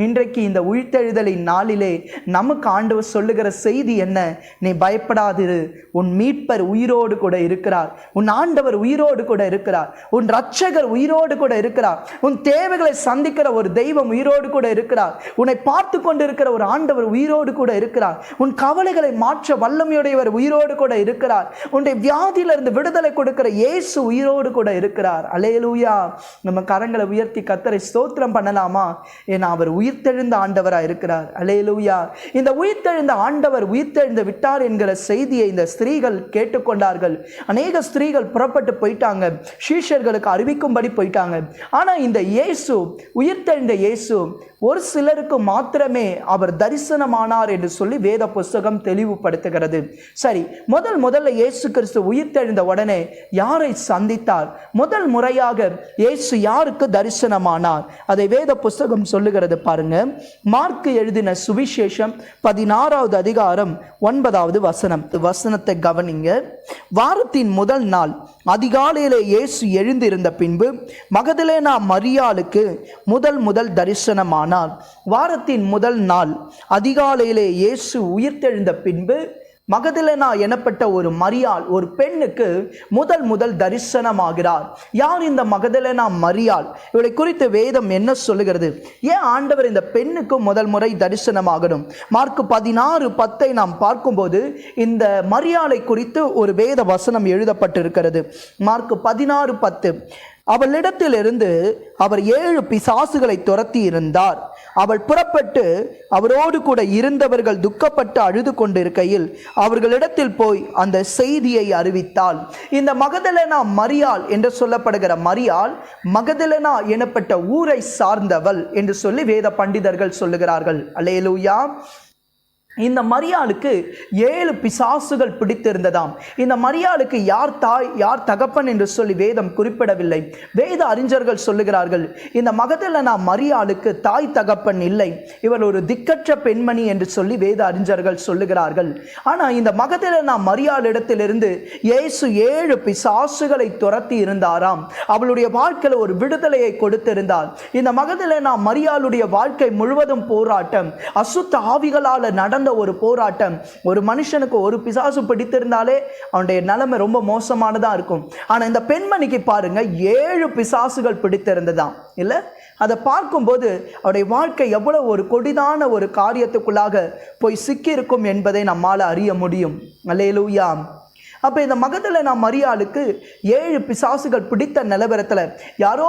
இன்றைக்கு இந்த உயிர்த்தெழுதலின் நாளிலே நமக்கு ஆண்டவர் சொல்லுகிற செய்தி என்ன? நீ பயப்படாதிரு, உன் மீட்பர் உயிரோடு கூட இருக்கிறார். உன் ஆண்டவர் உயிரோடு கூட இருக்கிறார். உன் இரட்சகர் உயிரோடு கூட இருக்கிறார். உன் தேவைகளை சந்திக்கிற ஒரு தெய்வம் உயிரோடு கூட இருக்கிறார். உன்னை பார்த்து கொண்டிருக்கிற ஒரு ஆண்டவர் உயிரோடு கூட இருக்கிறார். உன் கவலைகளை மாற்ற வல்லமையுடையவர் உயிரோடு கூட இருக்கிறார். உன்னுடைய வியாதியிலிருந்து விடுதலை கொடுக்கிற இயேசு உயிரோடு கூட இருக்கிறார். அல்லேலூயா. நம்ம கரங்களை உயர்த்தி கர்த்தரை ஸ்தோத்திரம் பண்ணலாமா? ஏன்னா அவர் உயிர்த்தெழுந்த ஆண்டவராக இருக்கிறார். அல்லேலூயா. இந்த உயிர்த்தெழுந்த ஆண்டவர் உயிர்த்தெழுந்து விட்டார் என்கிற செய்தியை இந்த ஸ்திரீகள் கேட்டுக்கொண்டார்கள். அநேக ஸ்திரீகள் புறப்பட்டு போயிட்டாங்க, சீஷர்களுக்கு அறிவிக்கும்படி போயிட்டாங்க. ஆனா இந்த இயேசு, உயிர்த்தெழுந்த இயேசு, ஒரு சிலருக்கு மாத்திரமே அவர் தரிசனமானார் என்று சொல்லி வேத புஸ்தகம் தெளிவுபடுத்துகிறது. சரி, முதல்ல இயேசு கிறிஸ்து உயிர்த்தெழுந்த உடனே யாரை சந்தித்தார்? முதல் முறையாக இயேசு யாருக்கு தரிசனமானார்? அதை வேத புஸ்தகம் சொல்லுகிறது பாருங்க. மார்க்கு எழுதின சுவிசேஷம் 16வது அதிகாரம் 9வது வசனம். வசனத்தை கவனிங்க. வாரத்தின் முதல் நாள் அதிகாலையிலே இயேசு எழுந்திருந்த பின்பு மகதலேனா மரியாளுக்கு முதல் தரிசனமானார். வாரத்தின் முதல் நாள் அதிகாலையிலே இயேசு உயிர்த்தெழுந்த பின்பு மகதலேனா எனப்பட்ட ஒரு மரியாள், ஒரு பெண்ணுக்கு முதல் தரிசனமாகிறார். யார் இந்த மகதலேனா மரியாள்? இவளை குறித்து வேதம் என்ன சொல்லுகிறது? ஏன் ஆண்டவர் இந்த பெண்ணுக்கு முதல் முறை தரிசனமாகணும்? மார்க்கு 16:10 நாம் பார்க்கும்போது இந்த மரியாளை குறித்து ஒரு வேத வசனம் எழுதப்பட்டிருக்கிறது. மார்க்கு 16:10, அவளிடத்திலிருந்து அவர் 7 பிசாசுகளை துரத்தி இருந்தார். அவள் புறப்பட்டு அவரோடு கூட இருந்தவர்கள் துக்கப்பட்டு அழுது கொண்டிருக்கையில் அவர்களிடத்தில் போய் அந்த செய்தியை அறிவித்தாள். இந்த மகதலேனா மரியாள் என்று சொல்லப்படுகிற மரியாள் மகதலேனா எனப்பட்ட ஊரை சார்ந்தவள் என்று சொல்லி வேத பண்டிதர்கள் சொல்லுகிறார்கள். அல்லேலூயா. இந்த மரியாளுக்கு 7 பிசாசுகள் பிடித்திருந்ததாம். இந்த மரியாளுக்கு யார் தாய் யார் தகப்பன் என்று சொல்லி வேதம் குறிப்பிடவில்லை. வேத அறிஞர்கள் சொல்லுகிறார்கள், இந்த மகதலேனா மரியாளுக்கு தாய் தகப்பன் இல்லை, இவள் ஒரு திக்கற்ற பெண்மணி என்று சொல்லி வேத அறிஞர்கள் சொல்லுகிறார்கள். ஆனால் இந்த மகதலேனா மரியாளிடத்திலிருந்து இயேசு 7 பிசாசுகளை துரத்தி இருந்தாராம். அவளுடைய வாழ்க்கையில் ஒரு விடுதலையை கொடுத்திருந்தார். இந்த மகதலேனா மரியாளுடைய வாழ்க்கை முழுவதும் போராட்டம், அசுத்த ஆவிகளால் நடந்த ஒரு போராட்டம். ஒரு மனுஷனுக்கு ஒரு பிசாசு பிடித்திருந்தாலே அவனுடைய நிலைமை ரொம்ப மோசமானதா இருக்கும். ஆனா இந்த பெண்மணிக்கு பாருங்க 7 பிசாசுகள் பிடித்திருந்ததாம். இல்ல, அதை பார்க்கும்போது அவருடைய வாழ்க்கை எவ்வளவு ஒரு கொடிதான ஒரு காரியத்துக்குள்ளாக போய் சிக்கி இருக்கும் என்பதை நம்மால் அறிய முடியும். அல்லேலூயா. அப்போ இந்த மகதலேனா மரியாளுக்கு 7 பிசாசுகள் பிடித்த நிலவரத்தில் யாரோ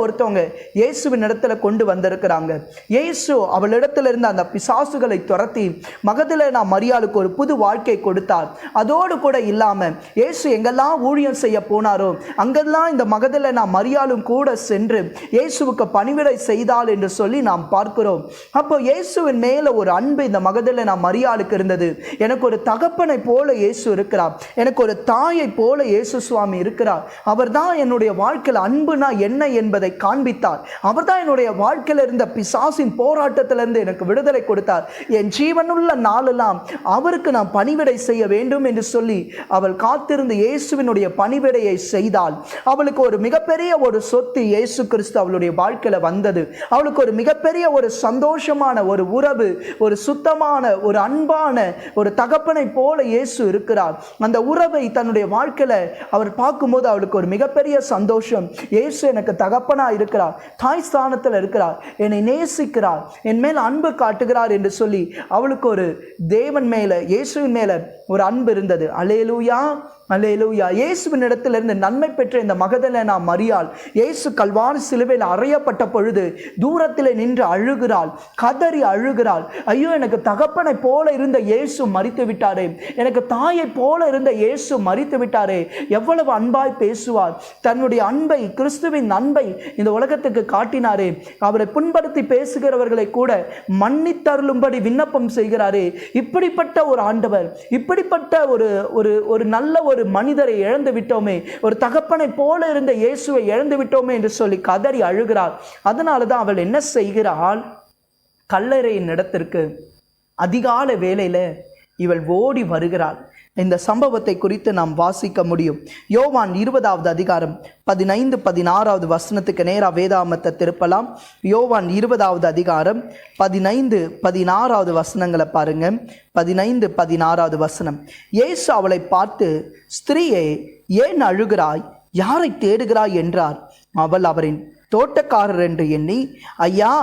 ஒருத்தவங்க இயேசுவின் இடத்துல கொண்டு வந்திருக்கிறாங்க. இயேசு அவளிடத்துல இருந்து அந்த பிசாசுகளை துரத்தி மகதலேனா மரியாளுக்கு ஒரு புது வாழ்க்கை கொடுத்தார். அதோடு கூட இல்லாமல் இயேசு எங்கெல்லாம் ஊழியம் செய்ய போனாரோ அங்கெல்லாம் இந்த மகதலேனா மரியாளும் கூட சென்று இயேசுவுக்கு பணிவிடை செய்தாள் என்று சொல்லி நாம் பார்க்கிறோம். அப்போ இயேசுவின் மேல ஒரு அன்பு இந்த மகதலேனா மரியாளுக்கு இருந்தது. எனக்கு ஒரு தகப்பனை போல இயேசு இருக்கிறார், எனக்கு ஒரு தாயை போல இயேசு சுவாமி இருக்கிறார், அவர் தான் என்னுடைய வாழ்க்கையில் அன்புனா என்ன என்பதை காண்பித்தார், அவர் தான் என்னுடைய வாழ்க்கையில் இருந்த பிசாசின் போராட்டத்திலிருந்து எனக்கு விடுதலை கொடுத்தார், என் ஜீவனுள்ள நாளெல்லாம் அவருக்கு நான் பணிவிடை செய்ய வேண்டும் என்று சொல்லி அவள் காத்திருந்து இயேசுவினுடைய பணிவிடையை செய்தாள். அவளுக்கு ஒரு மிகப்பெரிய ஒரு சொத்து இயேசு கிறிஸ்து அவளுடைய வாழ்க்கையில் வந்தது. அவளுக்கு ஒரு மிகப்பெரிய ஒரு சந்தோஷமான ஒரு உறவு, ஒரு சுத்தமான ஒரு அன்பான ஒரு தகப்பனை போல இயேசு இருக்கிறார். அந்த உறவை தன்னுடைய வாழ்க்கையில அவர் பார்க்கும்போது அவளுக்கு ஒரு மிகப்பெரிய சந்தோஷம். இயேசு எனக்கு தகப்பனா இருக்கிறார், தாய் ஸ்தானத்தில் இருக்கிறார், என்னை நேசிக்கிறார், என் மேல் அன்பு காட்டுகிறார் என்று சொல்லி அவளுக்கு ஒரு தேவன் மேல இயேசுவின் மேல ஒரு அன்பு இருந்தது. அல்லேலூயா, அல்லேலூயா. இயேசுவின் இடத்திலிருந்து நன்மை பெற்ற இந்த மகதலேனா மரியாள் இயேசு கல்வாரி சிலுவையில் அறையப்பட்ட பொழுது தூரத்தில் நின்று அழுகிறாள், கதறி அழுகிறாள். ஐயோ, எனக்கு தகப்பனை போல இருந்த இயேசு மரித்து விட்டாரே, எனக்கு தாயை போல இருந்த இயேசு மரித்து விட்டாரே. எவ்வளவு அன்பாய் பேசுவார், தன்னுடைய அன்பை, கிறிஸ்துவின் அன்பை இந்த உலகத்துக்கு காட்டினாரே. அவரை புண்படுத்தி பேசுகிறவர்களை கூட மன்னித்தருளும்படி விண்ணப்பம் செய்கிறாரே. இப்படிப்பட்ட ஒரு ஆண்டவர், இப்படிப்பட்ட ஒரு நல்ல ஒரு மனிதரை இழந்து விட்டோமே, ஒரு தகப்பனை போல இருந்த இயேசுவை இழந்து விட்டோமே என்று சொல்லி கதறி அழுகிறாள். அதனாலதான் அவள் என்ன செய்கிறாள், கல்லறையின் இடத்திற்கு அதிகாலை வேளையில இவள் ஓடி வருகிறாள். இந்த சம்பவத்தை குறித்து நாம் வாசிக்க முடியும். யோவான் 20வது அதிகாரம் 15-16வது வசனத்துக்கு நேராக வேதாமத்தை திருப்பலாம். யோவான் 20வது அதிகாரம் 15-16வது வசனங்களை பாருங்க. 15-16வது வசனம். இயேசு அவளை பார்த்து, ஸ்திரீயே, ஏன் அழுகிறாய், யாரை தேடுகிறாய் என்றார். அவள் அவரின் தோட்டக்காரர் என்று எண்ணி, ஐயா,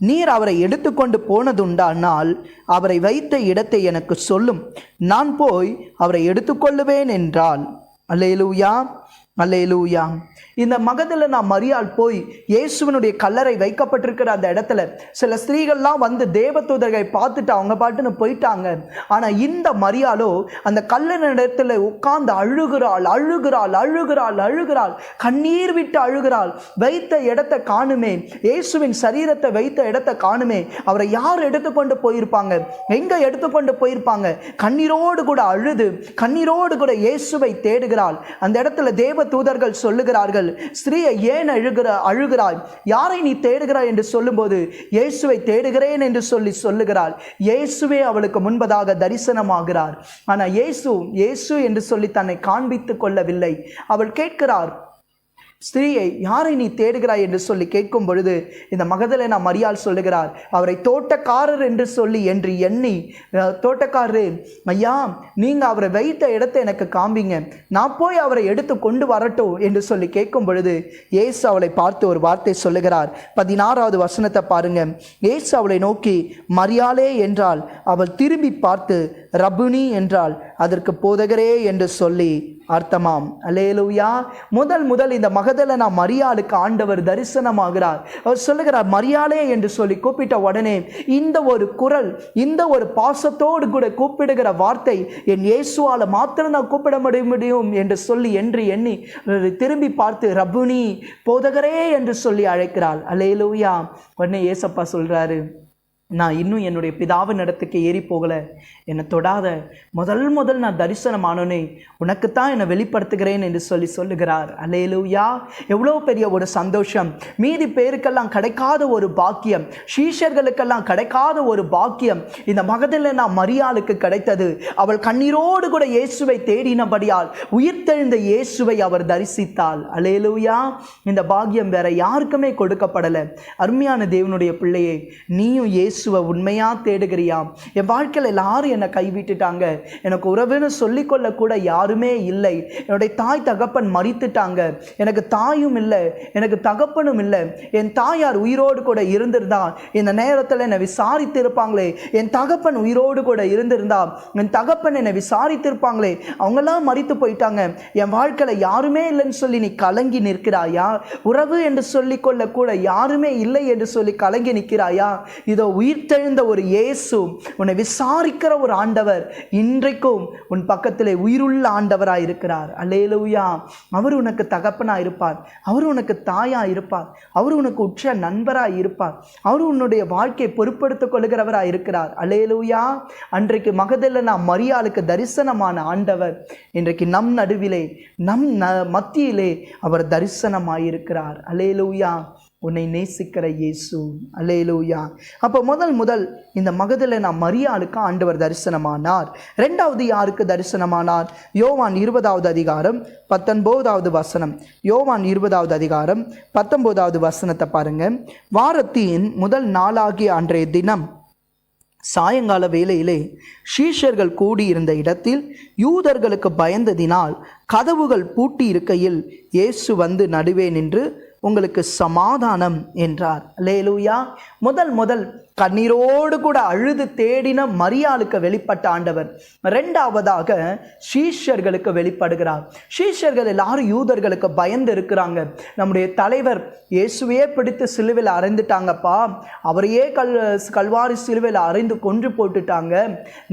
நீர் அவரை எடுத்துக்கொண்டு போனதுண்டானால் அவரை வைத்த இடத்தை எனக்கு சொல்லும், நான் போய் அவரை எடுத்துக்கொள்ளுவேன் என்றாள். அல்லேலூயா, அல்லேலூயா. இந்த மகதலேனா மரியாள் போய் இயேசுவினுடைய கல்லறை வைக்கப்பட்டிருக்கிற அந்த இடத்துல சில ஸ்திரீகள்லாம் வந்து தேவதூதர்களை பார்த்துட்டு அவங்க பாட்டுன்னு போயிட்டாங்க. ஆனால் இந்த மரியாளோ அந்த கல்லறை இடத்துல உட்கார்ந்து அழுகிறாள், அழுகிறாள், அழுகிறாள், அழுகிறாள், கண்ணீர் விட்டு அழுகிறாள். வைத்த இடத்தை காணுமே, இயேசுவின் சரீரத்தை வைத்த இடத்தை காணுமே, அவரை யார் எடுத்துக்கொண்டு போயிருப்பாங்க, எங்க எடுத்துக்கொண்டு போயிருப்பாங்க? கண்ணீரோடு கூட அழுது, கண்ணீரோடு கூட இயேசுவை தேடுகிறாள். அந்த இடத்துல தேவ தூதர்கள் சொல்லுகிறார்கள், ஸ்திரீயை ஏன் அழுகிறாய், யாரை நீ தேடுகிறாய் என்று சொல்லும்போது இயேசுவை தேடுகிறேன் என்று சொல்லுகிறாள். இயேசுவே அவளுக்கு முன்பதாக தரிசனமாகிறார். ஆனால் இயேசு என்று சொல்லி தன்னை காண்பித்துக் கொள்ளவில்லை. அவள் கேட்கிறார், ஸ்திரீயை யாரை நீ தேடுகிறாய் என்று சொல்லி கேட்கும் பொழுது இந்த மகதலேனா மரியாள் சொல்லுகிறார், அவரை தோட்டக்காரர் என்று எண்ணி, தோட்டக்காரரே, ஐயா, நீங்க அவரை வைத்த இடத்தை எனக்கு காண்பிங்க, நான் போய் அவரை எடுத்து கொண்டு வரட்டும் என்று சொல்லி கேட்கும் பொழுது இயேசு அவளை பார்த்து ஒரு வார்த்தை சொல்லுகிறார். 16வது வசனத்தை பாருங்க. இயேசு அவளை நோக்கி, மரியாளே என்றாள். அவள் திரும்பி பார்த்து ரபுனி என்றாள். அதற்கு போதகரே என்று சொல்லி அர்த்தமாம். அல்லேலூயா. முதல் இந்த மகதலேனா மரியாளுக்கு ஆண்டவர் தரிசனமாகிறார். அவர் சொல்லுகிறார், மரியாளே என்று சொல்லி கூப்பிட்ட உடனே இந்த ஒரு குரல், இந்த ஒரு பாசத்தோடு கூட கூப்பிடுகிற வார்த்தை, என் இயேசுவால மாத்திரம் நான் கூப்பிட முடியும் என்று சொல்லி எண்ணி திரும்பி பார்த்து ரப்புனி, போதகரே என்று சொல்லி அழைக்கிறாள். அல்லேலூயா. உடனே ஏசப்பா சொல்றாரு, நான் இன்னும் என்னுடைய பிதாவின் இடத்துக்கு ஏறி போகலை, என்னை தொடாத, முதல் நான் தரிசனமானோனே உனக்குத்தான் என்னை வெளிப்படுத்துகிறேன் என்று சொல்லுகிறார். அல்லேலூயா. எவ்வளோ பெரிய ஒரு சந்தோஷம். மீதி பேருக்கெல்லாம் கிடைக்காத ஒரு பாக்கியம், சீஷர்களுக்கெல்லாம் கிடைக்காத ஒரு பாக்கியம் இந்த மகதலேனா மரியாளுக்கு கிடைத்தது. அவள் கண்ணீரோடு கூட இயேசுவை தேடினபடியால் உயிர்த்தெழுந்த இயேசுவை அவர் தரிசித்தாள். அல்லேலூயா. இந்த பாக்கியம் வேற யாருக்குமே கொடுக்கப்படலை. அருமையான தேவனுடைய பிள்ளையே, நீயும் இயேசுவை உண்மையா தேடுகிறியாம்? என் வாழ்க்கையில் எல்லாரும் என்னை கைவிட்டுட்டாங்க, எனக்கு உறவுன்னு சொல்லிக்கொள்ள கூட யாருமே இல்லை, என்னுடைய தாய் தகப்பன் மரித்துட்டாங்க, எனக்கு தாயும் இல்லை, எனக்கு தகப்பனும் இல்லை, என் தாயார் உயிரோடு கூட இருந்திருந்தா இந்த நேரத்தில் என்னை விசாரித்து இருப்பாங்களே, என் தகப்பன் உயிரோடு கூட இருந்திருந்தா என் தகப்பன் என்னை விசாரித்திருப்பாங்களே, அவங்கெல்லாம் மரித்து போயிட்டாங்க, என் வாழ்க்கையில் யாருமே இல்லைன்னு சொல்லி நீ கலங்கி நிற்கிறாயா? உறவு என்று சொல்லிக்கொள்ள கூட யாருமே இல்லை என்று சொல்லி கலங்கி நிற்கிறாயா? இதோ உயிர்த்தெழுந்த ஒரு இயேசு, உன்னை விசாரிக்கிற ஒரு ஆண்டவர் இன்றைக்கும் உன் பக்கத்திலே உயிருள்ள ஆண்டவராய் இருக்கிறார். அல்லேலூயா. அவர் உனக்கு தகப்பனாய் இருப்பார், அவர் உனக்கு தாயாய் இருப்பார், அவர் உனக்கு உற்ற நண்பராய் இருப்பார், அவர் உன்னுடைய வாழ்க்கையை பொறுப்படுத்திக் கொள்கிறவராய் இருக்கிறார். அல்லேலூயா. அன்றைக்கு மகதலேனா மரியாளுக்கு தரிசனமான ஆண்டவர் இன்றைக்கு நம் நடுவிலே, நம் மத்தியிலே அவர் தரிசனமாயிருக்கிறார். அல்லேலூயா. உன்னை நேசிக்கிற இயேசு. அல்லேலூயா. அப்போ முதல் இந்த மகதலேனா மரியாளுக்கு ஆண்டவர் தரிசனமானார். இரண்டாவது யாருக்கு தரிசனமானார்? யோவான் 20வது அதிகாரம் 19வது வசனம். யோவான் 20வது அதிகாரம் 19வது வசனத்தை பாருங்க. வாரத்தின் முதல் நாளாகிய அன்றைய தினம் சாயங்கால வேளையிலே சீஷர்கள் கூடியிருந்த இடத்தில் யூதர்களுக்கு பயந்ததினால் கதவுகள் பூட்டி இருக்கையில் இயேசு வந்து நடுவே நின்று, உங்களுக்கு சமாதானம் என்றார். அல்லேலூயா. முதல் கண்ணீரோடு கூட அழுது தேடின மரியாளுக்கு வெளிப்பட்ட ஆண்டவர் இரண்டாவதாக சீஷர்களுக்கு வெளிப்படுகிறார். சீஷர்கள் எல்லாரும் யூதர்களுக்கு பயந்து இருக்கிறாங்க. நம்முடைய தலைவர் இயேசுவையே பிடித்து சிலுவையில் அறைந்துட்டாங்கப்பா, அவரையே கல்வாரி சிலுவையில் அறைந்து கொன்று போட்டுட்டாங்க,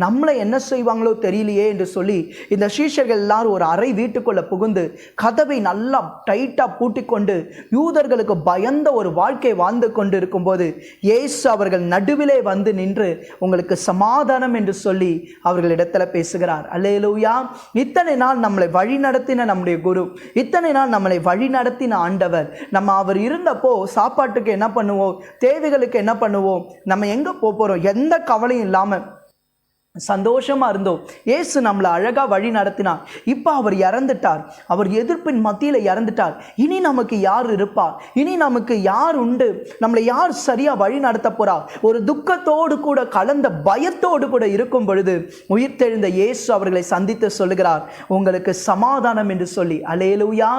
நம்மளை என்ன செய்வாங்களோ தெரியலையே என்று சொல்லி இந்த சீஷர்கள் எல்லாரும் ஒரு அறை வீட்டுக்குள்ள புகுந்து கதவை நல்லா டைட்டா பூட்டி கொண்டு யூதர்களுக்கு பயந்த ஒரு வாழ்க்கை வாழ்ந்து கொண்டு இருக்கும்போது இயேசு அவர்கள் நடுவிலே வந்து நின்று உங்களுக்கு சமாதானம் என்று சொல்லி அவர்களிடத்துல பேசுகிறார். அல்லேலூயா. இத்தனை நாள் நம்மளை வழி நடத்தின நம்முடைய குரு, இத்தனை நாள் நம்மளை வழி நடத்தின ஆண்டவர், நம்ம அவர் இருந்தப்போ சாப்பாட்டுக்கு என்ன பண்ணுவோம், தேவைகளுக்கு என்ன பண்ணுவோம், நம்ம எங்க போறோம், எந்த கவலையும் இல்லாம சந்தோஷமா இருந்தோம். இயேசு நம்மளை அழகா வழி நடத்தினார். இப்போ அவர் இறந்துட்டார், அவர் எதிர்ப்பின் மத்தியில் இறந்துட்டார். இனி நமக்கு யார் இருப்பார், இனி நமக்கு யார் உண்டு, நம்மளை யார் சரியா வழி நடத்த போறா? ஒரு துக்கத்தோடு கூட கலந்த பயத்தோடு கூட இருக்கும் பொழுது உயிர்த்தெழுந்த இயேசு அவர்களை சந்தித்து சொல்லுகிறார், உங்களுக்கு சமாதானம் என்று சொல்லி. அல்லேலூயா.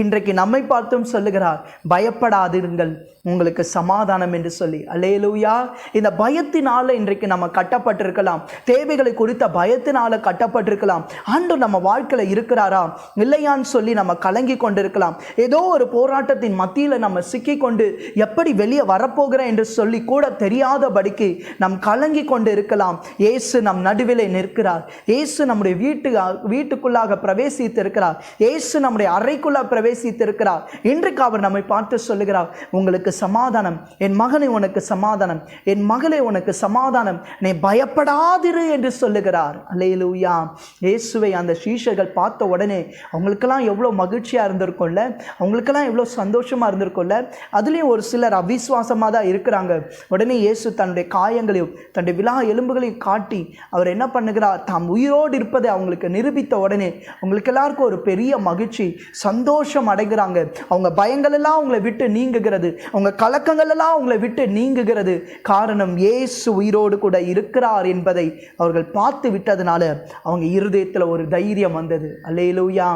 இன்றைக்கு நம்மை பார்த்தும் சொல்லுகிறார், பயப்படாதிருங்கள், உங்களுக்கு சமாதானம் என்று சொல்லி. அல்லேலூயா. இந்த பயத்தினால இன்றைக்கு நம்ம கட்டப்பட்டிருக்கலாம், தேவைகளை குறித்த பயத்தினால கட்டப்பட்டிருக்கலாம். ஆண்டவர் நம்ம வாழ்க்கையில இருக்கிறாரா இல்லையான்னு சொல்லி நம்ம கலங்கி கொண்டிருக்கலாம். ஏதோ ஒரு போராட்டத்தின் மத்தியில நம்ம சிக்கி கொண்டு எப்படி வெளியே வரப்போகிறேன் என்று சொல்லி கூட தெரியாதபடிக்கு நம் கலங்கி கொண்டு இருக்கலாம். இயேசு நம் நடுவிலே நிற்கிறார். இயேசு நம்முடைய வீட்டுக்குள்ளாக பிரவேசித்து இருக்கிறார். இயேசு நம்முடைய அறைக்குள்ளாக பிரவேசித்து இருக்கிறார். இன்றைக்கு அவர் நம்மை பார்த்து சொல்லுகிறார், உங்களுக்கு சமாதானம், என் மகனை உனக்கு சமாதானம், என் மகளே உனக்கு சமாதானம், நீ பயப்படாதிரு என்று சொல்லுகிறார். அல்லேலூயா. இயேசுவை அந்த சீஷர்கள் பார்த்த உடனே அவங்களுக்கெல்லாம் எவ்வளோ மகிழ்ச்சியா இருந்திருக்கும்ல, அவங்களுக்கெல்லாம் எவ்வளோ சந்தோஷமா இருந்திருக்கும்ல. அதுலேயும் ஒரு சிலர் அவிசுவாசமாக தான் இருக்கிறாங்க. உடனே இயேசு தன்னுடைய காயங்களையும் தன்னுடைய விலா எலும்புகளையும் காட்டி அவர் என்ன பண்ணுகிறார், தாம் உயிரோடு இருப்பதை அவங்களுக்கு நிரூபித்த உடனே அவங்களுக்கு எல்லாருக்கும் ஒரு பெரிய மகிழ்ச்சி, சந்தோஷம் அடைகிறாங்க. அவங்க பயங்கள் எல்லாம் அவங்களை விட்டு நீங்குகிறது, அவங்க கலக்கங்கள் எல்லாம் அவங்களை விட்டு நீங்குகிறது. காரணம் இயேசு உயிரோடு கூட இருக்கிறார் என்பதை அவர்கள் பார்த்து விட்டதுனால அவங்க இருதயத்தில் ஒரு தைரியம் வந்தது. அல்லேலூயா.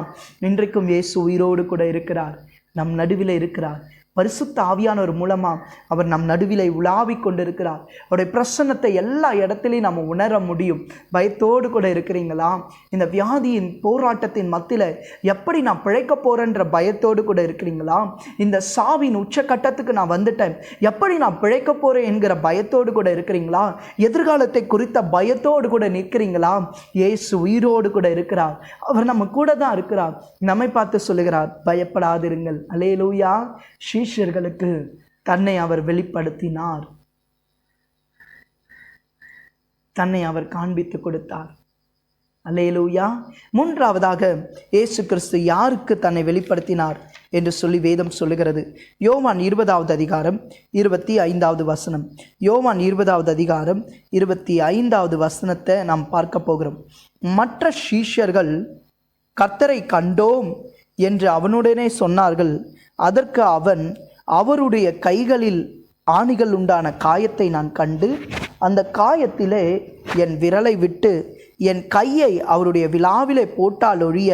இன்றைக்கும் இயேசு உயிரோடு கூட இருக்கிறார், நம் நடுவில் இருக்கிறார். பரிசுத்த ஆவியானவர் மூலமாக அவர் நம் நடுவிலே உலாவிக் கொண்டிருக்கிறார். அவருடைய பிரசன்னத்தை எல்லா இடத்துலையும் நம்ம உணர முடியும். பயத்தோடு கூட இருக்கிறீங்களா? இந்த வியாதியின் போராட்டத்தின் மத்தியில் எப்படி நான் பிழைக்க போகிறேன்ற பயத்தோடு கூட இருக்கிறீங்களா? இந்த சாவின் உச்சக்கட்டத்துக்கு நான் வந்துட்டேன், எப்படி நான் பிழைக்க போகிறேன் என்கிற பயத்தோடு கூட இருக்கிறீங்களா? எதிர்காலத்தை குறித்த பயத்தோடு கூட நிற்கிறீங்களா? இயேசு உயிரோடு கூட இருக்கிறார். அவர் நம்ம கூட தான் இருக்கிறார். நம்மை பார்த்து சொல்லுகிறார், பயப்படாதிருங்கள். அல்லேலூயா. சீஷர்களுக்கு தன்னை அவர் வெளிப்படுத்தினார், தன்னை அவர் காண்பித்து கொடுத்தார். அல்லேலூயா. மூன்றாவதாக இயேசு கிறிஸ்து யாருக்கு தன்னை வெளிப்படுத்தினார் என்று சொல்லி வேதம் சொல்லுகிறது. யோவான் 20வது அதிகாரம் 25வது வசனம். யோவான் 20வது அதிகாரம் 25வது வசனத்தை நாம் பார்க்க போகிறோம். மற்ற சீஷர்கள் கர்த்தரை கண்டோம் என்று அவனுடனே சொன்னார்கள். அதற்கு அவன், அவருடைய கைகளில் ஆணிகள் உண்டான காயத்தை நான் கண்டு அந்த காயத்திலே என் விரலை விட்டு என் கையை அவருடைய விலாவிலே போட்டால் ஒழிய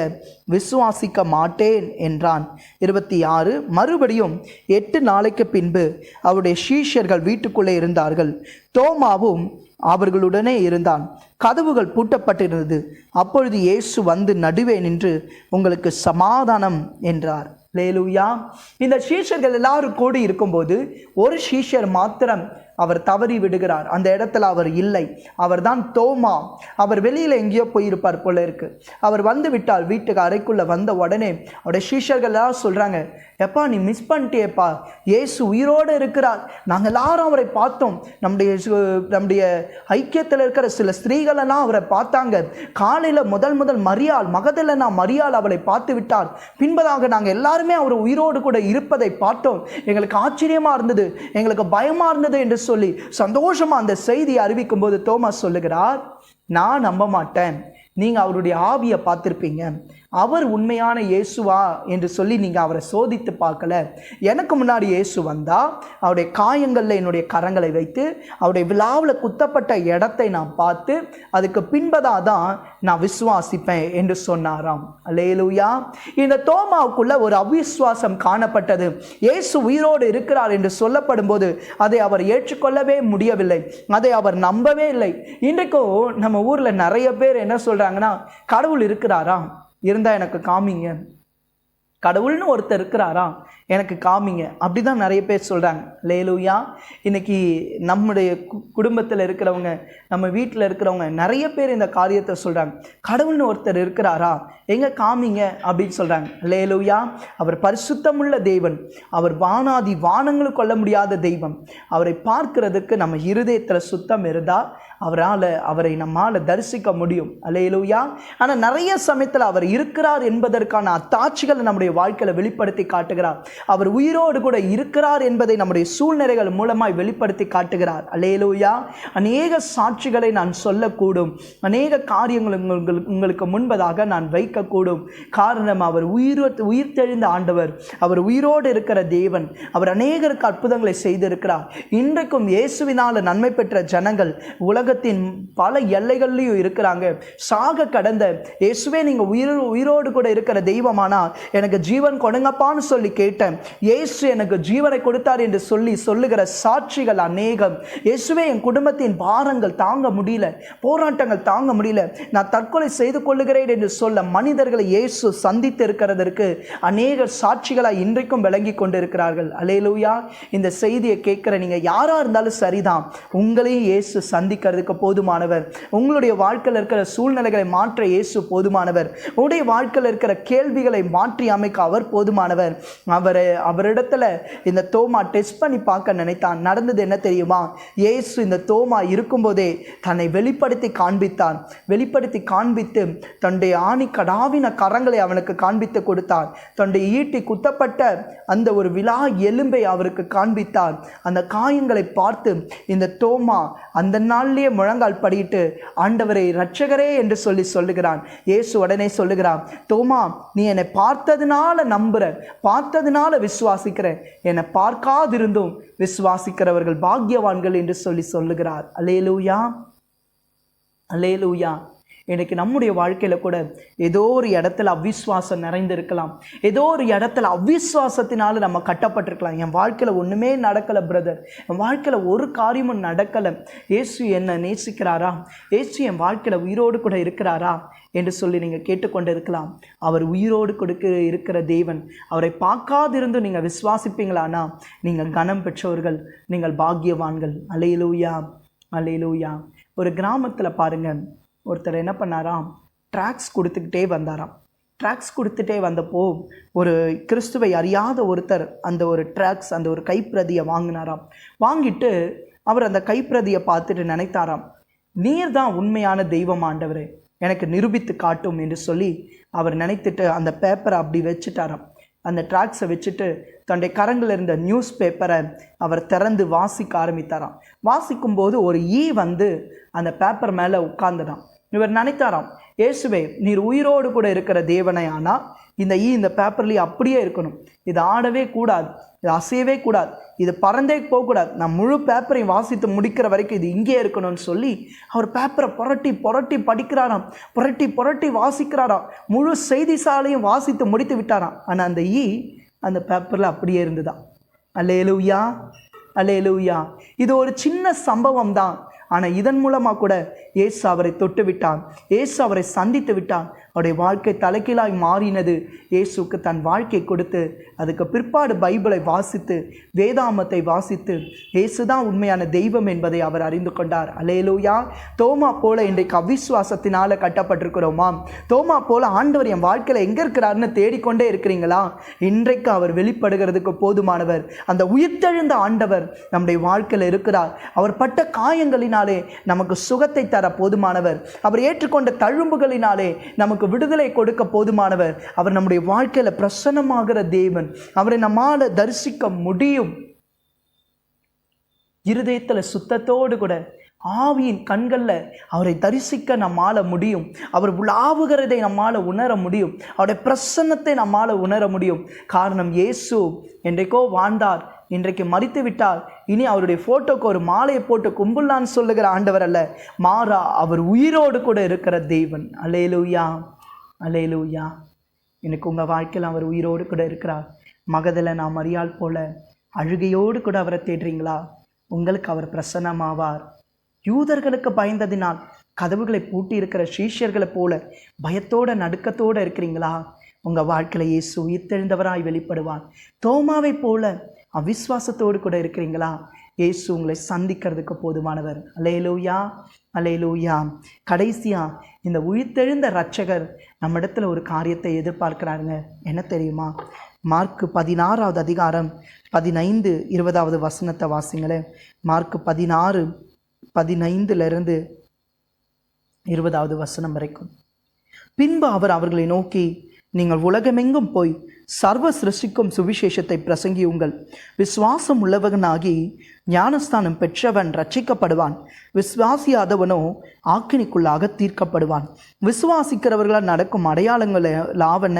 விசுவாசிக்க மாட்டேன் என்றான். 26. மறுபடியும் 8 நாளைக்கு பின்பு அவருடைய சீஷர்கள் வீட்டுக்குள்ளே இருந்தார்கள். தோமாவும் அவர்களுடனே இருந்தான். கதவுகள் பூட்டப்பட்டிருந்தது. அப்பொழுது இயேசு வந்து நடுவே நின்று, உங்களுக்கு சமாதானம் என்றார். அல்லேலூயா. இந்த சீஷர்கள் எல்லாரும் கூடி இருக்கும்போது ஒரு சீஷர் மாத்திரம் அவர் தவறி விடுகிறார். அந்த இடத்துல அவர் இல்லை. அவர் தான் தோமா. அவர் வெளியில் எங்கேயோ போயிருப்பார் போல இருக்கு. அவர் வந்து விட்டால் வீட்டுக்கு அறைக்குள்ளே வந்த உடனே அவருடைய சீஷர்கள் எல்லாம் சொல்கிறாங்க, எப்பா நீ மிஸ் பண்ணிட்டேப்பா, இயேசு உயிரோடு இருக்கிறார். நாங்கள் எல்லாரும் அவரை பார்த்தோம். நம்முடைய ஐக்கியத்தில் இருக்கிற சில ஸ்திரீகளெல்லாம் அவரை பார்த்தாங்க. காலையில் முதல் மரியாள், மகதலேனா மரியாள் அவளை பார்த்து விட்டார். பின்பதாக நாங்கள் எல்லாருமே அவர் உயிரோடு கூட இருப்பதை பார்த்தோம். எங்களுக்கு ஆச்சரியமாக இருந்தது, எங்களுக்கு பயமாக இருந்தது என்று சொல்லி சந்தோஷமா அந்த செய்தியை அறிவிக்கும் போது தோமா சொல்லுகிறார், நான் நம்ப மாட்டேன், நீங்க அவருடைய ஆவியை பார்த்திருப்பீங்க, அவர் உண்மையான இயேசுவா என்று சொல்லி நீங்கள் அவரை சோதித்து பார்க்கல. எனக்கு முன்னாடி இயேசு வந்தால் அவருடைய காயங்களில் என்னுடைய கரங்களை வைத்து அவருடைய விழாவில் குத்தப்பட்ட இடத்தை நான் பார்த்து அதுக்கு பின்பதாக தான் நான் விசுவாசிப்பேன் என்று சொன்னாராம். அல்லேலூயா. இந்த தோமாவுக்குள்ள ஒரு அவிசுவாசம் காணப்பட்டது. இயேசு உயிரோடு இருக்கிறார் என்று சொல்லப்படும் போது அதை அவர் ஏற்றுக்கொள்ளவே முடியவில்லை, அதை அவர் நம்பவே இல்லை. இன்றைக்கும் நம்ம ஊரில் நிறைய பேர் என்ன சொல்கிறாங்கன்னா, கடவுள் இருக்கிறாரா, இருந்தால் எனக்கு காமிங்க, கடவுள்னு ஒருத்தர் இருக்கிறாரா, எனக்கு காமிங்க, அப்படி தான் நிறைய பேர் சொல்கிறாங்க. அல்லேலூயா. இன்றைக்கி நம்முடைய குடும்பத்தில் இருக்கிறவங்க, நம்ம வீட்டில் இருக்கிறவங்க நிறைய பேர் இந்த காரியத்தை சொல்கிறாங்க, கடவுள்னு ஒருத்தர் இருக்கிறாரா, எங்கே காமிங்க அப்படின்னு சொல்கிறாங்க. அல்லேலூயா. அவர் பரிசுத்தமுள்ள தேவன், அவர் வானாதி வானங்களும் கொள்ள முடியாத தெய்வம். அவரை பார்க்கிறதுக்கு நம்ம இருதயத்தில் சுத்தம் இருந்தால் அவரை நம்மால் தரிசிக்க முடியும். அல்லேலூயா. ஆனால் நிறைய சமயத்தில் அவர் இருக்கிறார் என்பதற்கான அத்தாட்சிகளை நம்முடைய வாழ்க்கையில் வெளிப்படுத்தி காட்டுகிறார். அவர் உயிரோடு கூட இருக்கிறார் என்பதை நம்முடைய சூழ்நிலைகள் மூலமாய் வெளிப்படுத்தி காட்டுகிறார். அல்லேலூயா. அநேக சாட்சிகளை நான் சொல்லக்கூடும், அநேக காரியங்கள் உங்களுக்கு முன்பதாக நான் வைக்கக்கூடும். காரணம், அவர் உயிர்த்தெழுந்த ஆண்டவர், அவர் உயிரோடு இருக்கிற தேவன், அவர் அநேகருக்கு அற்புதங்களை செய்திருக்கிறார். இன்றைக்கும் இயேசுவினால் நன்மை பெற்ற ஜனங்கள் உலகத்தின் பல எல்லைகள்லையும் இருக்கிறாங்க. சாக கடந்த இயேசுவே நீங்க உயிரோடு கூட இருக்கிற தெய்வமானா எனக்கு ஜீவன் கொடுங்கப்பான்னு சொல்லி கேட்டேன், இயேசு எனக்கு ஜீவனை கொடுத்தார் என்று சொல்லுகிற சாட்சிகள் அநேகம். இயேசுவே என் குடும்பத்தின் பாரங்கள் தாங்க முடியல, போராட்டங்கள் தாங்க முடியல, நான் தற்கொலை செய்து கொள்ளுகிறேன் என்று சொல்ல மனிதர்களை இயேசு சந்தித்து இருக்கிறதற்கு அநேக சாட்சிகளாய் இன்றைக்கும் விளங்கி கொண்டிருக்கிறார்கள். அல்லேலூயா. இந்த செய்தியை கேட்கிற நீங்க யாரா இருந்தாலும் சரிதான், உங்களையும் இயேசு சந்திக்கிறதுக்கு போதுமானவர். உங்களுடைய வாழ்க்கையில் இருக்கிற சூழ்நிலைகளை மாற்ற இயேசு போதுமானவர். உங்களுடைய வாழ்க்கையில் இருக்கிற கேள்விகளை மாற்றி அமைக்க அவர் போதுமானவர். அவரிடத்துல இந்த தோமா டெஸ்ட் பண்ணி பார்க்க நினைத்தான். நடந்தது என்ன தெரியுமா? இயேசு இந்த தோமா இருக்கும்போதே தன்னை வெளிப்படுத்தி காண்பித்தார். வெளிப்படுத்தி காண்பித்து தன்னுடைய ஆணி கடாவின கரங்களை அவனுக்கு காண்பித்து கொடுத்தார். தன்னுடைய ஈட்டி குத்தப்பட்ட அந்த ஒரு விலா எலும்பை அவருக்கு காண்பித்தார். அந்த காயங்களை பார்த்து இந்த தோமா அந்த நாளிலேயே முழங்கால் படிட்டு ஆண்டவரை இரட்சகரே என்று சொல்லுகிறான். இயேசு உடனே சொல்லுகிறான், தோமா நீ என்னை பார்த்ததுனால நம்புற, பார்த்ததுனால விசுவாசிக்கிற, என்னை பார்க்காதிருந்தும் விசுவாசிக்கிறவர்கள் பாக்கியவான்கள் என்று சொல்லுகிறார். அல்லேலூயா. அல்லேலூயா. இன்னைக்கு நம்முடைய வாழ்க்கையில் கூட ஏதோ ஒரு இடத்துல அவிஸ்வாசம் நிறைந்திருக்கலாம். ஏதோ ஒரு இடத்துல அவிஸ்வாசத்தினால நம்ம கட்டப்பட்டிருக்கலாம். என் வாழ்க்கையில் ஒன்றுமே நடக்கலை பிரதர், என் வாழ்க்கையில் ஒரு காரியமும் நடக்கலை, இயேசு என்னை நேசிக்கிறாரா, இயேசு என் வாழ்க்கையில் உயிரோடு கூட இருக்கிறாரா என்று சொல்லி நீங்கள் கேட்டுக்கொண்டு இருக்கலாம். அவர் உயிரோடு இருக்கிற தேவன். அவரை பார்க்காதிருந்து நீங்கள் விசுவாசிப்பீங்களானா நீங்கள் கனம் பெற்றவர்கள், நீங்கள் பாக்கியவான்கள். அல்லேலூயா, அல்லேலூயா. ஒரு கிராமத்தில் பாருங்கள், ஒருத்தர் என்ன பண்ணாராம், ட்ராக்ஸ் கொடுத்துக்கிட்டே வந்தாராம். ட்ராக்ஸ் கொடுத்துட்டே வந்தப்போ ஒரு கிறிஸ்துவை அறியாத ஒருத்தர் அந்த ஒரு ட்ராக்ஸ், அந்த ஒரு கைப்பிரதியை வாங்கினாராம். வாங்கிட்டு அவர் அந்த கைப்பிரதியை பார்த்துட்டு நினைத்தாராம், நீர் தான் உண்மையான தெய்வம் ஆண்டவரே, எனக்கு நிரூபித்து காட்டும் என்று சொல்லி அவர் நினைத்துட்டு அந்த பேப்பரை அப்படி வச்சுட்டாராம். அந்த ட்ராக்ஸை வச்சுட்டு தன்னுடைய கரங்களில் இருந்த நியூஸ் பேப்பரை அவர் திறந்து வாசிக்க ஆரம்பித்தாராம். வாசிக்கும்போது ஒரு ஈ வந்து அந்த பேப்பர் மேலே உட்கார்ந்துடான். இவர் நினைத்தாராம், இயேசுவே நீர் உயிரோடு கூட இருக்கிற தேவனை, ஆனால் இந்த இந்த பேப்பர்லேயே அப்படியே இருக்கணும், இது ஆடவே கூடாது, இது அசையவே கூடாது, இது பறந்தே போகக்கூடாது, நான் முழு பேப்பரையும் வாசித்து முடிக்கிற வரைக்கும் இது இங்கே இருக்கணும்னு சொல்லி அவர் பேப்பரை புரட்டி புரட்டி படிக்கிறாராம், புரட்டி புரட்டி வாசிக்கிறாராம். முழு செய்திசாலையும் வாசித்து முடித்து விட்டாராம். ஆனால் அந்த அந்த பேப்பரில் அப்படியே இருந்துதான். அல்லேலூயா, அல்லேலூயா. இது ஒரு சின்ன சம்பவம் தான், ஆனால் இதன் மூலமாக கூட இயேசு அவரை தொட்டு விட்டான், இயேசு அவரை சந்தித்து விட்டான். அவருடைய வாழ்க்கை தலைகீழாய் மாறினது. இயேசுக்கு தன் வாழ்க்கை கொடுத்து அதுக்கு பிற்பாடு பைபிளை வாசித்து வேதாமத்தை வாசித்து இயேசு தான் உண்மையான தெய்வம் என்பதை அவர் அறிந்து கொண்டார். அல்லேலூயா. தோமா போல இன்றைக்கு அவிசுவாசத்தினால கட்டப்பட்டிருக்கிறோமா? தோமா போல ஆண்டவர் என் வாழ்க்கையில் எங்கே இருக்கிறாருன்னு தேடிக்கொண்டே இருக்கிறீங்களா? இன்றைக்கு அவர் வெளிப்படுகிறதுக்கு போதுமானவர். அந்த உயிர்த்தெழுந்த ஆண்டவர் நம்முடைய வாழ்க்கையில் இருக்கிறார். அவர் பட்ட காயங்களினாலே நமக்கு சுகத்தை தர போதுமானவர். அவர் ஏற்றுக்கொண்ட தழும்புகளினாலே நமக்கு விடுதலை கொடுக்க போதுமானவர். அவர் நம்முடைய வாழ்க்கையில பிரசன்னமாகிற தேவன். அவரை நம்மால தரிசிக்க முடியும். இருதயத்துல சுத்தத்தோடு கூட ஆவியின் கண்கள்ல அவரை தரிசிக்க நம்மால முடியும். அவர் உலாவுகிறதை நம்மால உணர முடியும். அவருடைய பிரசன்னத்தை நம்மால உணர முடியும். காரணம், இயேசு என்றைக்கோ வாழ்ந்தார், இன்றைக்கு மரித்து விட்டார். இனி அவருடைய போட்டோக்கு ஒரு மாலையை போட்டு கும்பிடலான்னு சொல்லுகிற ஆண்டவர் அல்ல, மாறா அவர் உயிரோடு கூட இருக்கிற தேவன். அல்லேலூயா, அல்லேலூயா. எனக்கு உங்கள் வாழ்க்கையில் அவர் உயிரோடு கூட இருக்கிறார். மகதல நாம் மரியாள் போல அழுகையோடு கூட அவரை தேடுறீங்களா? உங்களுக்கு அவர் பிரசன்னமாவார். யூதர்களுக்கு பயந்ததினால் கதவுகளை பூட்டி இருக்கிற சீஷர்களை போல பயத்தோட நடுக்கத்தோடு இருக்கிறீங்களா? உங்கள் வாழ்க்கையில் இயேசு உயிர்த்தெழுந்தவராய் வெளிப்படுவார். தோமாவை போல அவிஸ்வாசத்தோடு கூட இருக்கிறீங்களா? இயேசு உங்களை சந்திக்கிறதுக்கு போதுமானவர். அல்லேலூயா, அல்லேலூயா. கடைசியா இந்த உயிர்த்தெழுந்த இரட்சகர் நம்ம இடத்துல ஒரு காரியத்தை எதிர்பார்க்கிறாருங்க. என்ன தெரியுமா? மார்க்கு 16வது அதிகாரம் 15, 20வது வசனத்தை வாசிங்களேன். மார்க்கு 16, 15 20வது வசனம் வரைக்கும். பின்பு அவர் அவர்களை நோக்கி, நீங்கள் உலகமெங்கும் போய் சர்வ சிருஷ்டிக்கும் சுவிசேஷத்தை பிரசங்கியுங்கள். விசுவாசம் உள்ளவனாகி ஞானஸ்தானம் பெற்றவன் ரட்சிக்கப்படுவான், விசுவாசியாதவனோ ஆக்கினிக்குள்ளாக தீர்க்கப்படுவான். விசுவாசிக்கிறவர்களால் நடக்கும் அடையாளங்களாவன,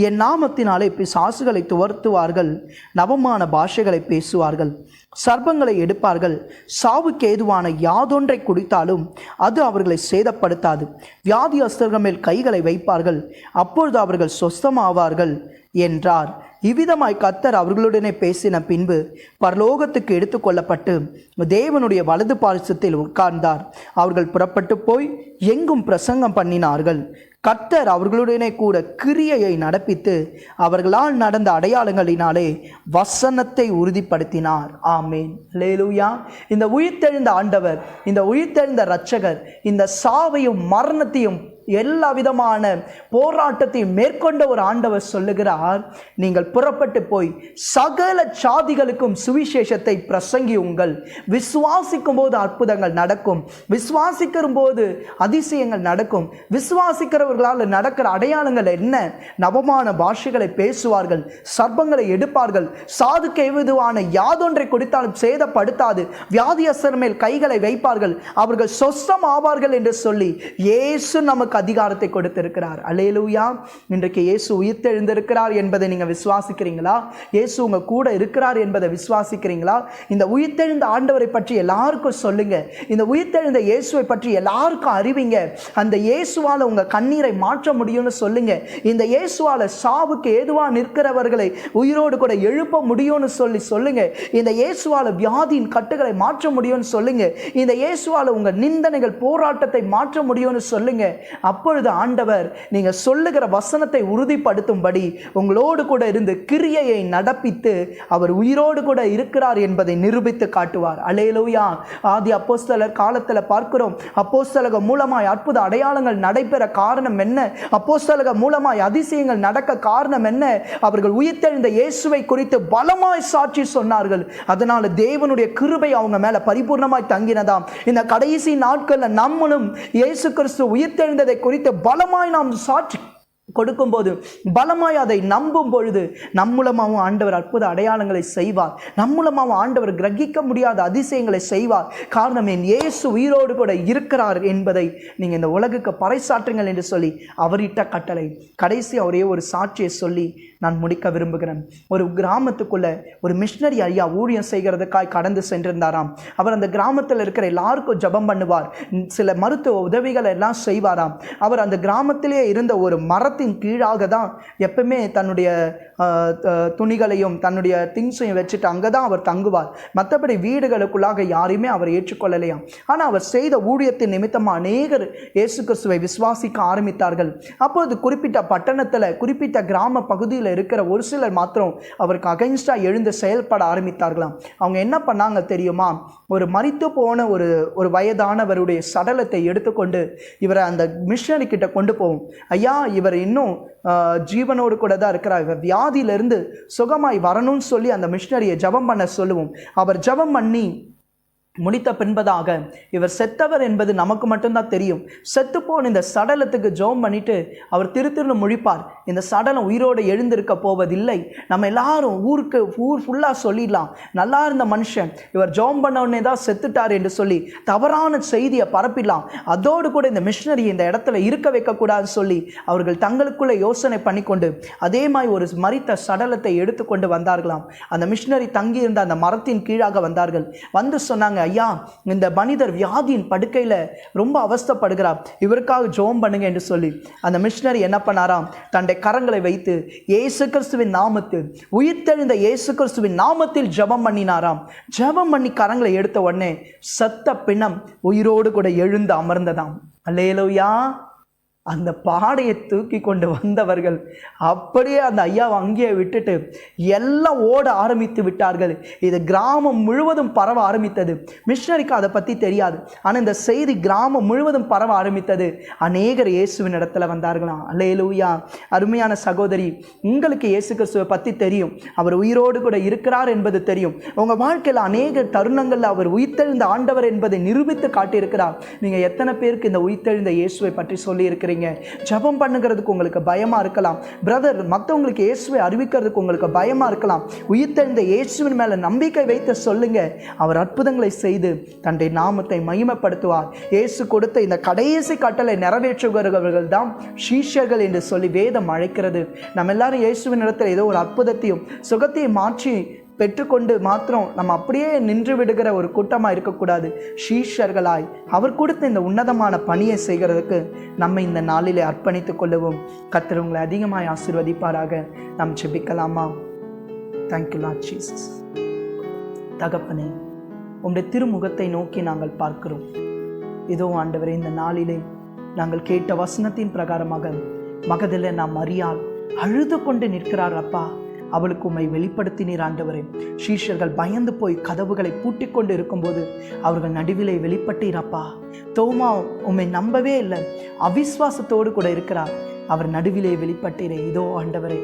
என் நாமத்தினாலே பிசாசுகளை துரத்துவார்கள், நவமான பாஷைகளை பேசுவார்கள், சர்ப்பங்களை எடுப்பார்கள், சாவுக்கு ஏதுவான யாதொன்றை குடித்தாலும் அது அவர்களை சேதப்படுத்தாது, வியாதியஸ்தர்கள் மேல் கைகளை வைப்பார்கள், அப்பொழுது அவர்கள் சொஸ்தமாவார்கள் என்றார். இவ்விதமாய் கர்த்தர் அவர்களுடனே பேசின பின்பு பரலோகத்துக்கு எடுத்துக்கொள்ளப்பட்டு தேவனுடைய வலது பார்சத்தில் உட்கார்ந்தார். அவர்கள் புறப்பட்டு போய் எங்கும் பிரசங்கம் பண்ணினார்கள். கர்த்தர் அவர்களுடனே கூட கிரியையை நடப்பித்து அவர்களால் நடந்த அடையாளங்களினாலே வசனத்தை உறுதிப்படுத்தினார். ஆமேன், அல்லேலூயா. இந்த உயிர்த்தெழுந்த ஆண்டவர், இந்த உயிர்த்தெழுந்த இரட்சகர், இந்த சாவையும் மரணத்தையும் எல்லா விதமான போராட்டத்தையும் மேற்கொண்ட ஒரு ஆண்டவர் சொல்லுகிறார், நீங்கள் புறப்பட்டு போய் சகல சாதிகளுக்கும் சுவிசேஷத்தை பிரசங்கியுங்கள். விசுவாசிக்கும் போது அற்புதங்கள் நடக்கும், விசுவாசிக்கிற போது அதிசயங்கள் நடக்கும். விசுவாசிக்கிறவர்களால் நடக்கிற அடையாளங்கள் என்ன? நவமான பாஷைகளை பேசுவார்கள், சர்ப்பங்களை எடுப்பார்கள், சாதுக்கு எவ்விதமான யாதொன்றை கொடுத்தாலும் சேதப்படுத்தாது, வியாதியஸ்தர் மேல் கைகளை வைப்பார்கள், அவர்கள் சொஸ்தம் ஆவார்கள் என்று சொல்லி இயேசு நமக்கு நமக்கு அதிகாரத்தை கொடுத்திருக்கிறார். அல்லேலூயா. இன்றைக்கு இயேசு உயிர்த்தெழுந்திருக்கிறார் என்பதை நீங்கள் விசுவாசிக்கிறீங்களா? இயேசு உங்க கூட இருக்கிறார் என்பதை விசுவாசிக்கிறீங்களா? இந்த உயிர்த்தெழுந்த ஆண்டவரை பற்றி எல்லாருக்கும் சொல்லுங்க. இந்த உயிர்த்தெழுந்த இயேசுவை பற்றி எல்லாருக்கும் அறிவிங்க. அந்த இயேசுவால உங்க கண்ணீரை மாற்ற முடியும்னு சொல்லுங்க. இந்த இயேசுவால சாவுக்கு ஏதுவா நிற்கிறவர்களை உயிரோடு கூட எழுப்ப முடியும்னு சொல்லுங்க. இந்த இயேசுவால வியாதியின் கட்டுகளை மாற்ற முடியும்னு சொல்லுங்க. இந்த இயேசுவால உங்க நிந்தனைகள் போராட்டத்தை மாற்ற முடியும்னு சொல்லுங்க. அப்பொழுது ஆண்டவர் நீங்க சொல்லுகிற வசனத்தை உறுதிப்படுத்தும்படி உங்களோடு கூட இருந்து கிரியையை நடப்பித்து அவர் உயிரோடு கூட இருக்கிறார் என்பதை நிரூபித்து காட்டுவார். அல்லேலூயா. ஆதி அப்போஸ்தலர் காலத்துல பார்க்கிறோம், அப்போஸ்தலர்கள் மூலமாய் அற்புத அடையாளங்கள் நடைபெற காரணம் என்ன? அப்போஸ்தலர்கள் மூலமாய் அதிசயங்கள் நடக்க காரணம் என்ன? அவர்கள் உயிர்த்தெழுந்த இயேசுவை குறித்து பலமாய் சாட்சி சொன்னார்கள். அதனால தேவனுடைய கிருபை அவங்க மேல பரிபூர்ணமாய் தங்கினதாம். இந்த கடைசி நாட்கள்ல நம்மளும் இயேசு கிறிஸ்து உயிர்த்தெழுந்ததை குறித்து பலமாய் நாம் சாட்சி கொடுக்கும்போது, பலமாய் அதை நம்பும் பொழுது நம்மூலமாகவும் ஆண்டவர் அற்புத அடையாளங்களை செய்வார். நம்மூலமாகவும் ஆண்டவர் கிரகிக்க முடியாத அதிசயங்களை செய்வார். காரணம் என் இயேசு உயிரோடு கூட இருக்கிறார் என்பதை நீங்கள் இந்த உலகுக்கு பறைசாற்றுங்கள் என்று சொல்லி அவரிட்ட கட்டளை. கடைசி ஒரே ஒரு சாட்சியை சொல்லி நான் முடிக்க விரும்புகிறேன். ஒரு கிராமத்துக்குள்ள ஒரு மிஷனரி ஐயா ஊழியம் செய்கிறதுக்காய் கடந்து சென்றிருந்தாராம். அவர் அந்த கிராமத்தில் இருக்கிற எல்லாருக்கும் ஜெபம் பண்ணுவார், சில மருத்துவ உதவிகளை எல்லாம் செய்வாராம். அவர் அந்த கிராமத்திலே இருந்த ஒரு மரத்தின் கீழாக தான் எப்பவுமே தன்னுடைய துணிகளையும் தன்னுடைய திங்ஸையும் வச்சுட்டு அங்கே தான் அவர் தங்குவார். மற்றபடி வீடுகளுக்குள்ளாக யாரையுமே அவர் ஏற்றுக்கொள்ளலையாம். ஆனால் அவர் செய்த ஊழியத்தின் நிமித்தமாக அநேகர் இயேசு கிறிஸ்துவை விசுவாசிக்க ஆரம்பித்தார்கள். அப்போது குறிப்பிட்ட பட்டணத்தில் குறிப்பிட்ட கிராம பகுதியில் இருக்கிற ஒரு சிலர் மாத்திரம் அவருக்கு அகைன்ஸ்டாக எழுந்து செயல்பட ஆரம்பித்தார்களாம். அவங்க என்ன பண்ணாங்க தெரியுமா? ஒரு மரித்து போன ஒரு வயதானவருடைய சடலத்தை எடுத்துக்கொண்டு இவரை அந்த மிஷனரி கிட்ட கொண்டு போவோம். ஐயா, இவர் இன்னும் ஜீவனோடு கூட தான் இருக்கிறார், வியாதியிலிருந்து சுகமாய் வரணும்னு சொல்லி அந்த மிஷனரியை ஜெபம் பண்ண சொல்லுவோம். அவர் ஜெபம் பண்ணி முடித்த பின்பதாக இவர் செத்தவர் என்பது நமக்கு மட்டும்தான் தெரியும். செத்து போன இந்த சடலத்துக்கு ஜெபம் பண்ணிட்டு அவர் திருத்திருந்து முழிப்பார், இந்த சடலம் உயிரோடு எழுந்திருக்க போவதில்லை. நம்ம எல்லாரும் ஊர் ஃபுல்லாக சொல்லிடலாம், நல்லா இருந்த மனுஷன் இவர் ஜெபம் பண்ண உடனே தான் செத்துட்டார் என்று சொல்லி தவறான செய்தியை பரப்பிடலாம். அதோடு கூட இந்த மிஷனரி இந்த இடத்துல இருக்க வைக்கக்கூடாதுன்னு சொல்லி அவர்கள் தங்களுக்குள்ளே யோசனை பண்ணிக்கொண்டு அதே மாதிரி ஒரு மரித்த சடலத்தை எடுத்துக்கொண்டு வந்தார்களாம். அந்த மிஷனரி தங்கியிருந்த அந்த மரத்தின் கீழாக வந்தார்கள். வந்து சொன்னாங்க, ஐயா, இந்த மனிதர் வியாதியின் படுக்கையில் ரொம்ப அவஸ்தைப்படுகிறார், இவருக்காக ஜெபம் பண்ணுங்க என்று சொல்லி அந்த மிஷனரி என்ன பண்ணாராம்? தன்னுடைய கரங்களை வைத்து இயேசு கிறிஸ்துவின் நாமத்தில், உயிர்த்தெழுந்த இயேசு கிறிஸ்துவின் நாமத்தில் ஜெபம் பண்ணினாராம். ஜெபம் பண்ணி கரங்களை எடுத்த உடனே சத்த பிணம் உயிரோடு கூட எழுந்து அமர்ந்ததாம். அல்லேலூயா. அந்த பாடையை தூக்கி கொண்டு வந்தவர்கள் அப்படியே அந்த ஐயாவை அங்கேயே விட்டுட்டு எல்லாம் ஓட ஆரம்பித்து விட்டார்கள். இது கிராமம் முழுவதும் பரவ ஆரம்பித்தது. மிஷனரிக்கு அதை பற்றி தெரியாது, ஆனால் இந்த செய்தி கிராமம் முழுவதும் பரவ ஆரம்பித்தது. அநேகர் இயேசுவின் இடத்துல வந்தார்களாம். அல்லேலூயா. அருமையான சகோதரி, உங்களுக்கு இயேசு கிறிஸ்துவை பற்றி தெரியும், அவர் உயிரோடு கூட இருக்கிறார் என்பது தெரியும். உங்கள் வாழ்க்கையில் அநேக தருணங்களில் அவர் உயிர்த்தெழுந்த ஆண்டவர் என்பதை நிரூபித்து காட்டியிருக்கிறார். நீங்கள் எத்தனை பேருக்கு இந்த உயிர்த்தெழுந்த இயேசுவை பற்றி சொல்லியிருக்கிறீங்க? ஜெபம் பண்ணுகிறதுக்கு உங்களுக்கு பயமா இருக்கலாம் பிரதர், மற்றவங்களுக்கு இயேசுவை அறிவிக்கிறதுக்கு உங்களுக்கு பயமா இருக்கலாம். உயிர்த்தெழுந்த இயேசுவின் மேல நம்பிக்கை வைத்து சொல்லுங்க, அவர் அற்புதங்களை செய்து தன்னுடைய நாமத்தை மகிமைப்படுத்துவார். இயேசு கொடுத்த இந்த கடைசி கட்டளை நிறைவேற்றுகிறவர்கள் தான் சீஷர்கள் என்று சொல்லி வேதம் அழைக்கிறது. நம்ம எல்லாரும் இயேசுவின் இடத்துல ஏதோ ஒரு அற்புதத்தையும் சுகத்தையும் மாற்றி பெற்றுக்கொண்டு மாத்திரம் நம்ம அப்படியே நின்று விடுகிற ஒரு கூட்டமாக இருக்கக்கூடாது. சீஷர்களாய் அவர் கொடுத்த இந்த உன்னதமான பணியை செய்கிறதுக்கு நம்ம இந்த நாளிலே அர்ப்பணித்துக் கொள்ளுவோம். கர்த்தர் உங்களை அதிகமாய் ஆசீர்வதிப்பாராக. நாம் ஜெபிக்கலாமா? Thank you Lord Jesus. தகப்பனே, உம்முடைய திருமுகத்தை நோக்கி நாங்கள் பார்க்கிறோம். இதோ ஆண்டவரே, இந்த நாளிலே நாங்கள் கேட்ட வசனத்தின் பிரகாரமாக மகதிலே நாம் மரியாள் அழுது கொண்டு நிற்கிறார். அப்பா, அவளுக்கு உம்மை வெளிப்படுத்தினீர் ஆண்டவரே. சீஷர்கள் பயந்து போய் கதவுகளை பூட்டிக் கொண்டு இருக்கும்போது அவர்கள் நடுவிலே வெளிப்பட்டீரப்பா. தோமா உம்மை நம்பவே இல்லை, அவிஸ்வாசத்தோடு கூட இருக்கிறார். அவர் நடுவிலே வெளிப்பட்டீரே. இதோ ஆண்டவரே,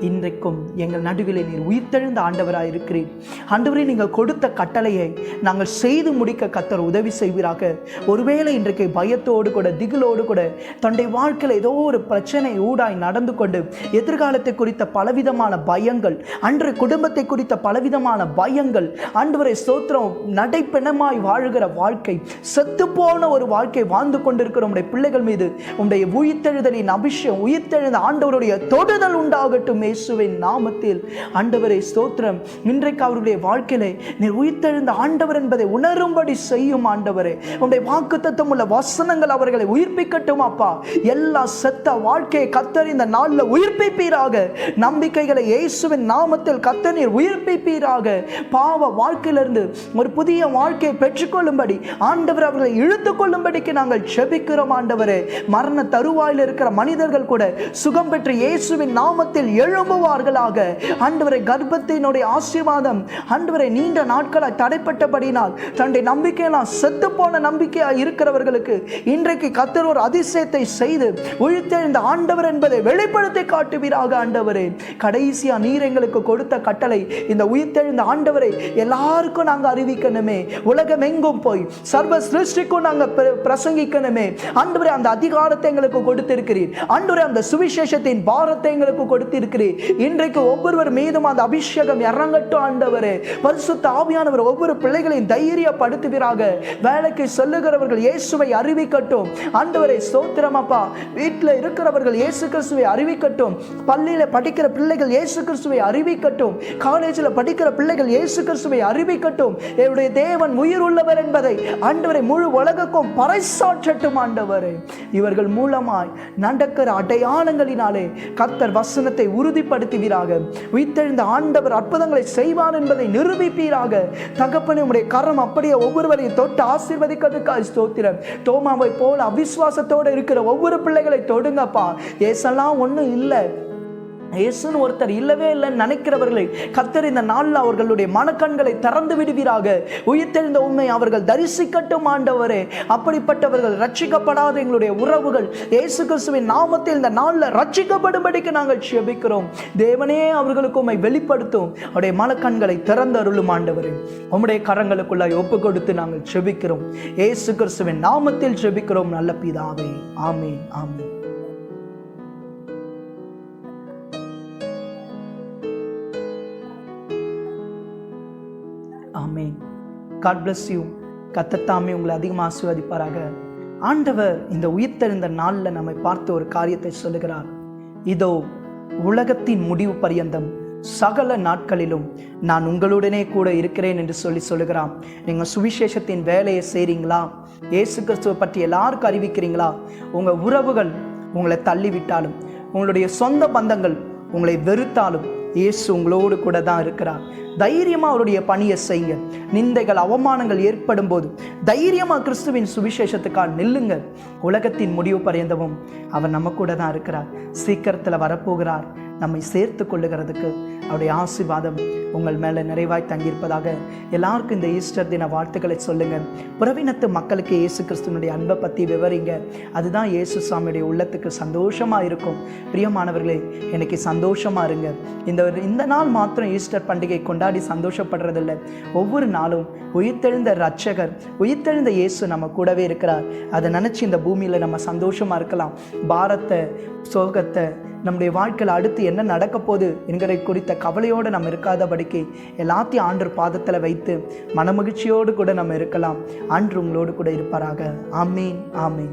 இன்றைக்கும் எங்கள் நடுவிலே நீர் உயிர்த்தெழுந்த ஆண்டவராக இருக்கிறீர். ஆண்டவரே, நீங்கள் கொடுத்த கட்டளையை நாங்கள் செய்து முடிக்க கர்த்தர் உதவி செய்வீராக. ஒருவேளை இன்றைக்கு பயத்தோடு கூட திகிலோடு கூட தன்னுடைய வாழ்க்கையில் ஏதோ ஒரு பிரச்சனை ஊடாய் நடந்து கொண்டு எதிர்காலத்தை குறித்த பலவிதமான பயங்கள், அன்று குடும்பத்தை குறித்த பலவிதமான பயங்கள், ஆண்டவரே ஸ்தோத்திரம், நடைப்பெணமாய் வாழுகிற வாழ்க்கை, செத்துப்போன ஒரு வாழ்க்கை வாழ்ந்து கொண்டிருக்கிற உம்முடைய பிள்ளைகள் மீது உம்முடைய உயிர்த்தெழுதலின் அபிஷேகம், உயிர்த்தெழுந்த ஆண்டவருடைய தொடுதல் உண்டாகட்டும் இயேசுவின் நாமத்தில். ஆண்டவரே ஸ்தோத்திரம், இன்றைக்கு அவருடைய வாழ்க்கையிலே நீர் உயிர்த்தெழுந்த ஆண்டவர் என்பதை உணரும்படி செய்யும் ஆண்டவரே. உம்முடைய வாக்குத்தத்தம் உள்ள வசனங்கள் அவர்களை உயிர்ப்பிக்கட்டும் அப்பா. எல்லா செத்த வாழ்க்கையை கர்த்தர் இந்த நாளில் உயிர்ப்பிப்பீராக. நம்பிக்கைகளை இயேசுவின் நாமத்தில் கர்த்தர் நீர் உயிர்ப்பிப்பீராக. பாவ வாழ்க்கையிலிருந்து ஒரு புதிய வாழ்க்கையை பெற்றுக்கொள்ளும்படி ஆண்டவர் அவர்களை இழுத்துக் கொள்ளும்படிக்கு நாங்கள் ஜெபிக்கிறோம் ஆண்டவரே. மரண தருவாயில் இருக்கிற மனிதர்கள் கூட சுகம் பெற்று இயேசுவின் நாமத்தில் எழும்புவார்களாக. ஆண்டவரை கர்ப்பத்தினுடைய ஆசீர்வாதம் ஆண்டவரை நீண்ட நாட்களாய் தடைப்பட்டபடினால் தன்னுடைய நம்பிக்கையெல்லாம் செத்து போன நம்பிக்கையாக இருக்கிறவர்களுக்கு இன்றைக்கு கர்த்தர் ஒரு அதிசயத்தை செய்து உயிர்த்தெழுந்த ஆண்டவர் என்பதை வெளிப்படுத்தி காட்டுவீராக. ஆண்டவரே, கடைசியா நீர் எங்களுக்கு கொடுத்த கட்டளை, இந்த உயிர்த்தெழுந்த ஆண்டவரை எல்லாருக்கும் நாங்கள் அறிவிக்கணுமே, உலகம் எங்கும் போய் சர்வ சிருஷ்டிக்கும் நாங்கள் பிரசங்கிக்கணுமே. ஆண்டவரே, அந்த அதிகாரத்தை எங்களுக்கு கொடுத்திருக்கிறீர். ஆண்டவரே, அந்த சுவிசேஷத்தின் பாரத்தை எங்களுக்கு கொடுத்திருக்கிறீர். இன்றைக்கு ஒவ்வொருவர் மீதும் அந்த அபிஷேகம் இறங்கட்டும் ஆண்டவரே. பரிசுத்த ஆவியானவர் ஒவ்வொரு பிள்ளைகளையும் தைரியப்படுத்துவீராக. வேலைக்கு சொல்லுகிறவர்கள் இயேசுவை அறிவிக்கட்டும் ஆண்டவரே. ஸ்தோத்திரம் அப்பா. வீட்டில் இருக்கிறவர்கள் இயேசு கிறிஸ்துவை அறிவிக்கட்டும். பள்ளியில படிக்கிற பிள்ளைகள் இயேசு கிறிஸ்துவை அறிவிக்கட்டும். காலேஜில் படிக்கிற பிள்ளைகள் இயேசு கிறிஸ்துவை அறிவிக்கட்டும். என்னுடைய தேவன் உயிர் உள்ளவர் என்பதை ஆண்டவரை முழு உலகுக்கும் பறைசாற்றட்டும் ஆண்டவரே. இவர்கள் மூலமாய் நடக்கிற அடையாளங்களினாலே கர்த்தர் வசனத்தை உறுதிப்படுத்துவீராக. உயிர்த்தெழுந்த ஆண்டவர் அற்புதங்களை செய்வார் என்பதை நிரூபிப்பீராக. தகப்பனே, உம்முடைய கரம் அப்படியே ஒவ்வொருவரையும் தொட்டு ஆசீர்வதிக்கிறதுக்காக ஸ்தோத்திரம். தோமாவை போல அவிசுவாசத்தோடு இருக்கிற ஒவ்வொரு பிள்ளைகளை தொடுங்கப்பா. ஏசெல்லாம் ஒன்றும் இல்லை, இயேசுன்னு ஒருத்தர் இல்லவே இல்லைன்னு நினைக்கிறவர்களை கர்த்தர் இந்த நாளில் அவர்களுடைய மனக்கண்களை திறந்து விடுவீராக. உயிர்த்தெழுந்த உண்மை அவர்கள் தரிசிக்கட்டும் ஆண்டவரே. அப்படிப்பட்டவர்கள் ரட்சிக்கப்படாத எங்களுடைய உறவுகள் இயேசு கிறிஸ்துவின் நாமத்தில் இந்த நாளில் ரட்சிக்கப்படும்படிக்கு நாங்கள் ஜெபிக்கிறோம். தேவனே, அவர்களுக்கு உம்மை வெளிப்படுத்தும். அவருடைய மனக்கண்களை திறந்து அருளும் ஆண்டவரே. உம்முடைய கரங்களுக்குள்ளாய் ஒப்பு கொடுத்து நாங்கள் ஜெபிக்கிறோம். இயேசு கிறிஸ்துவின் நாமத்தில் ஜெபிக்கிறோம் நல்ல பிதாவே. Amen, amen. Amen. God bless you. கர்த்தர் தாமே உங்களை அதிகமாக ஆசீர்வதிப்பாராக. ஆண்டவர் இந்த உயிர்த்தெழுந்த நாளில் நம்மை பார்த்து ஒரு காரியத்தை சொல்லுகிறார். இதோ உலகத்தின் முடிவு பரியந்தம் சகல நாட்களிலும் நான் உங்களுடனே கூட இருக்கிறேன் என்று சொல்லுகிறான். நீங்கள் சுவிசேஷத்தின் வேலையை செய்கிறீங்களா? இயேசு கிறிஸ்துவை பற்றி எல்லாருக்கும் அறிவிக்கிறீங்களா? உங்கள் உறவுகள் உங்களை தள்ளிவிட்டாலும், உங்களுடைய சொந்த பந்தங்கள் உங்களை வெறுத்தாலும் இயேசு உங்களோடு கூட தான் இருக்கிறார். தைரியமாக அவருடைய பணியை செய்யுங்க. நிந்தைகள் அவமானங்கள் ஏற்படும் போது தைரியமாக கிறிஸ்துவின் சுவிசேஷத்துக்காக நில்லுங்க. உலகத்தின் முடிவு பரியந்தமும் அவர் நம்ம கூட தான் இருக்கிறார். சீக்கிரத்தில் வரப்போகிறார் நம்மை சேர்த்து கொள்ளுகிறதுக்கு. அவருடைய ஆசீர்வாதம் உங்கள் மேலே நிறைவாய் தங்கியிருப்பதாக. எல்லாருக்கும் இந்த ஈஸ்டர் தின வாழ்த்துக்களை சொல்லுங்கள். புறவினத்து மக்களுக்கு இயேசு கிறிஸ்துவனுடைய அன்பை பற்றி விவரிங்க. அதுதான் இயேசு சாமியுடைய உள்ளத்துக்கு சந்தோஷமாக இருக்கும். பிரியமானவர்களே, எனக்கு சந்தோஷமாக இருங்க. இந்த நாள் மாத்திரம் ஈஸ்டர் பண்டிகை கொண்டாடி சந்தோஷப்படுறதில்லை. ஒவ்வொரு நாளும் உயிர்த்தெழுந்த ரட்சகர், உயிர்த்தெழுந்த இயேசு நம்ம கூடவே இருக்கிறார். அதை நினச்சி இந்த பூமியில் நம்ம சந்தோஷமாக இருக்கலாம். பாரத்தை, சோகத்தை, நம்முடைய வாழ்க்கையில் அடுத்து என்ன நடக்க போகுது என்கிற குறித்த கவலையோடு நம்ம இருக்காதபடிக்கு எல்லாத்தையும் ஆண்டவர் பாதத்தில் வைத்து மனமகிழ்ச்சியோடு கூட நம்ம இருக்கலாம். ஆண்டவர் உங்களோடு கூட இருப்பாராக. ஆமீன், ஆமீன்.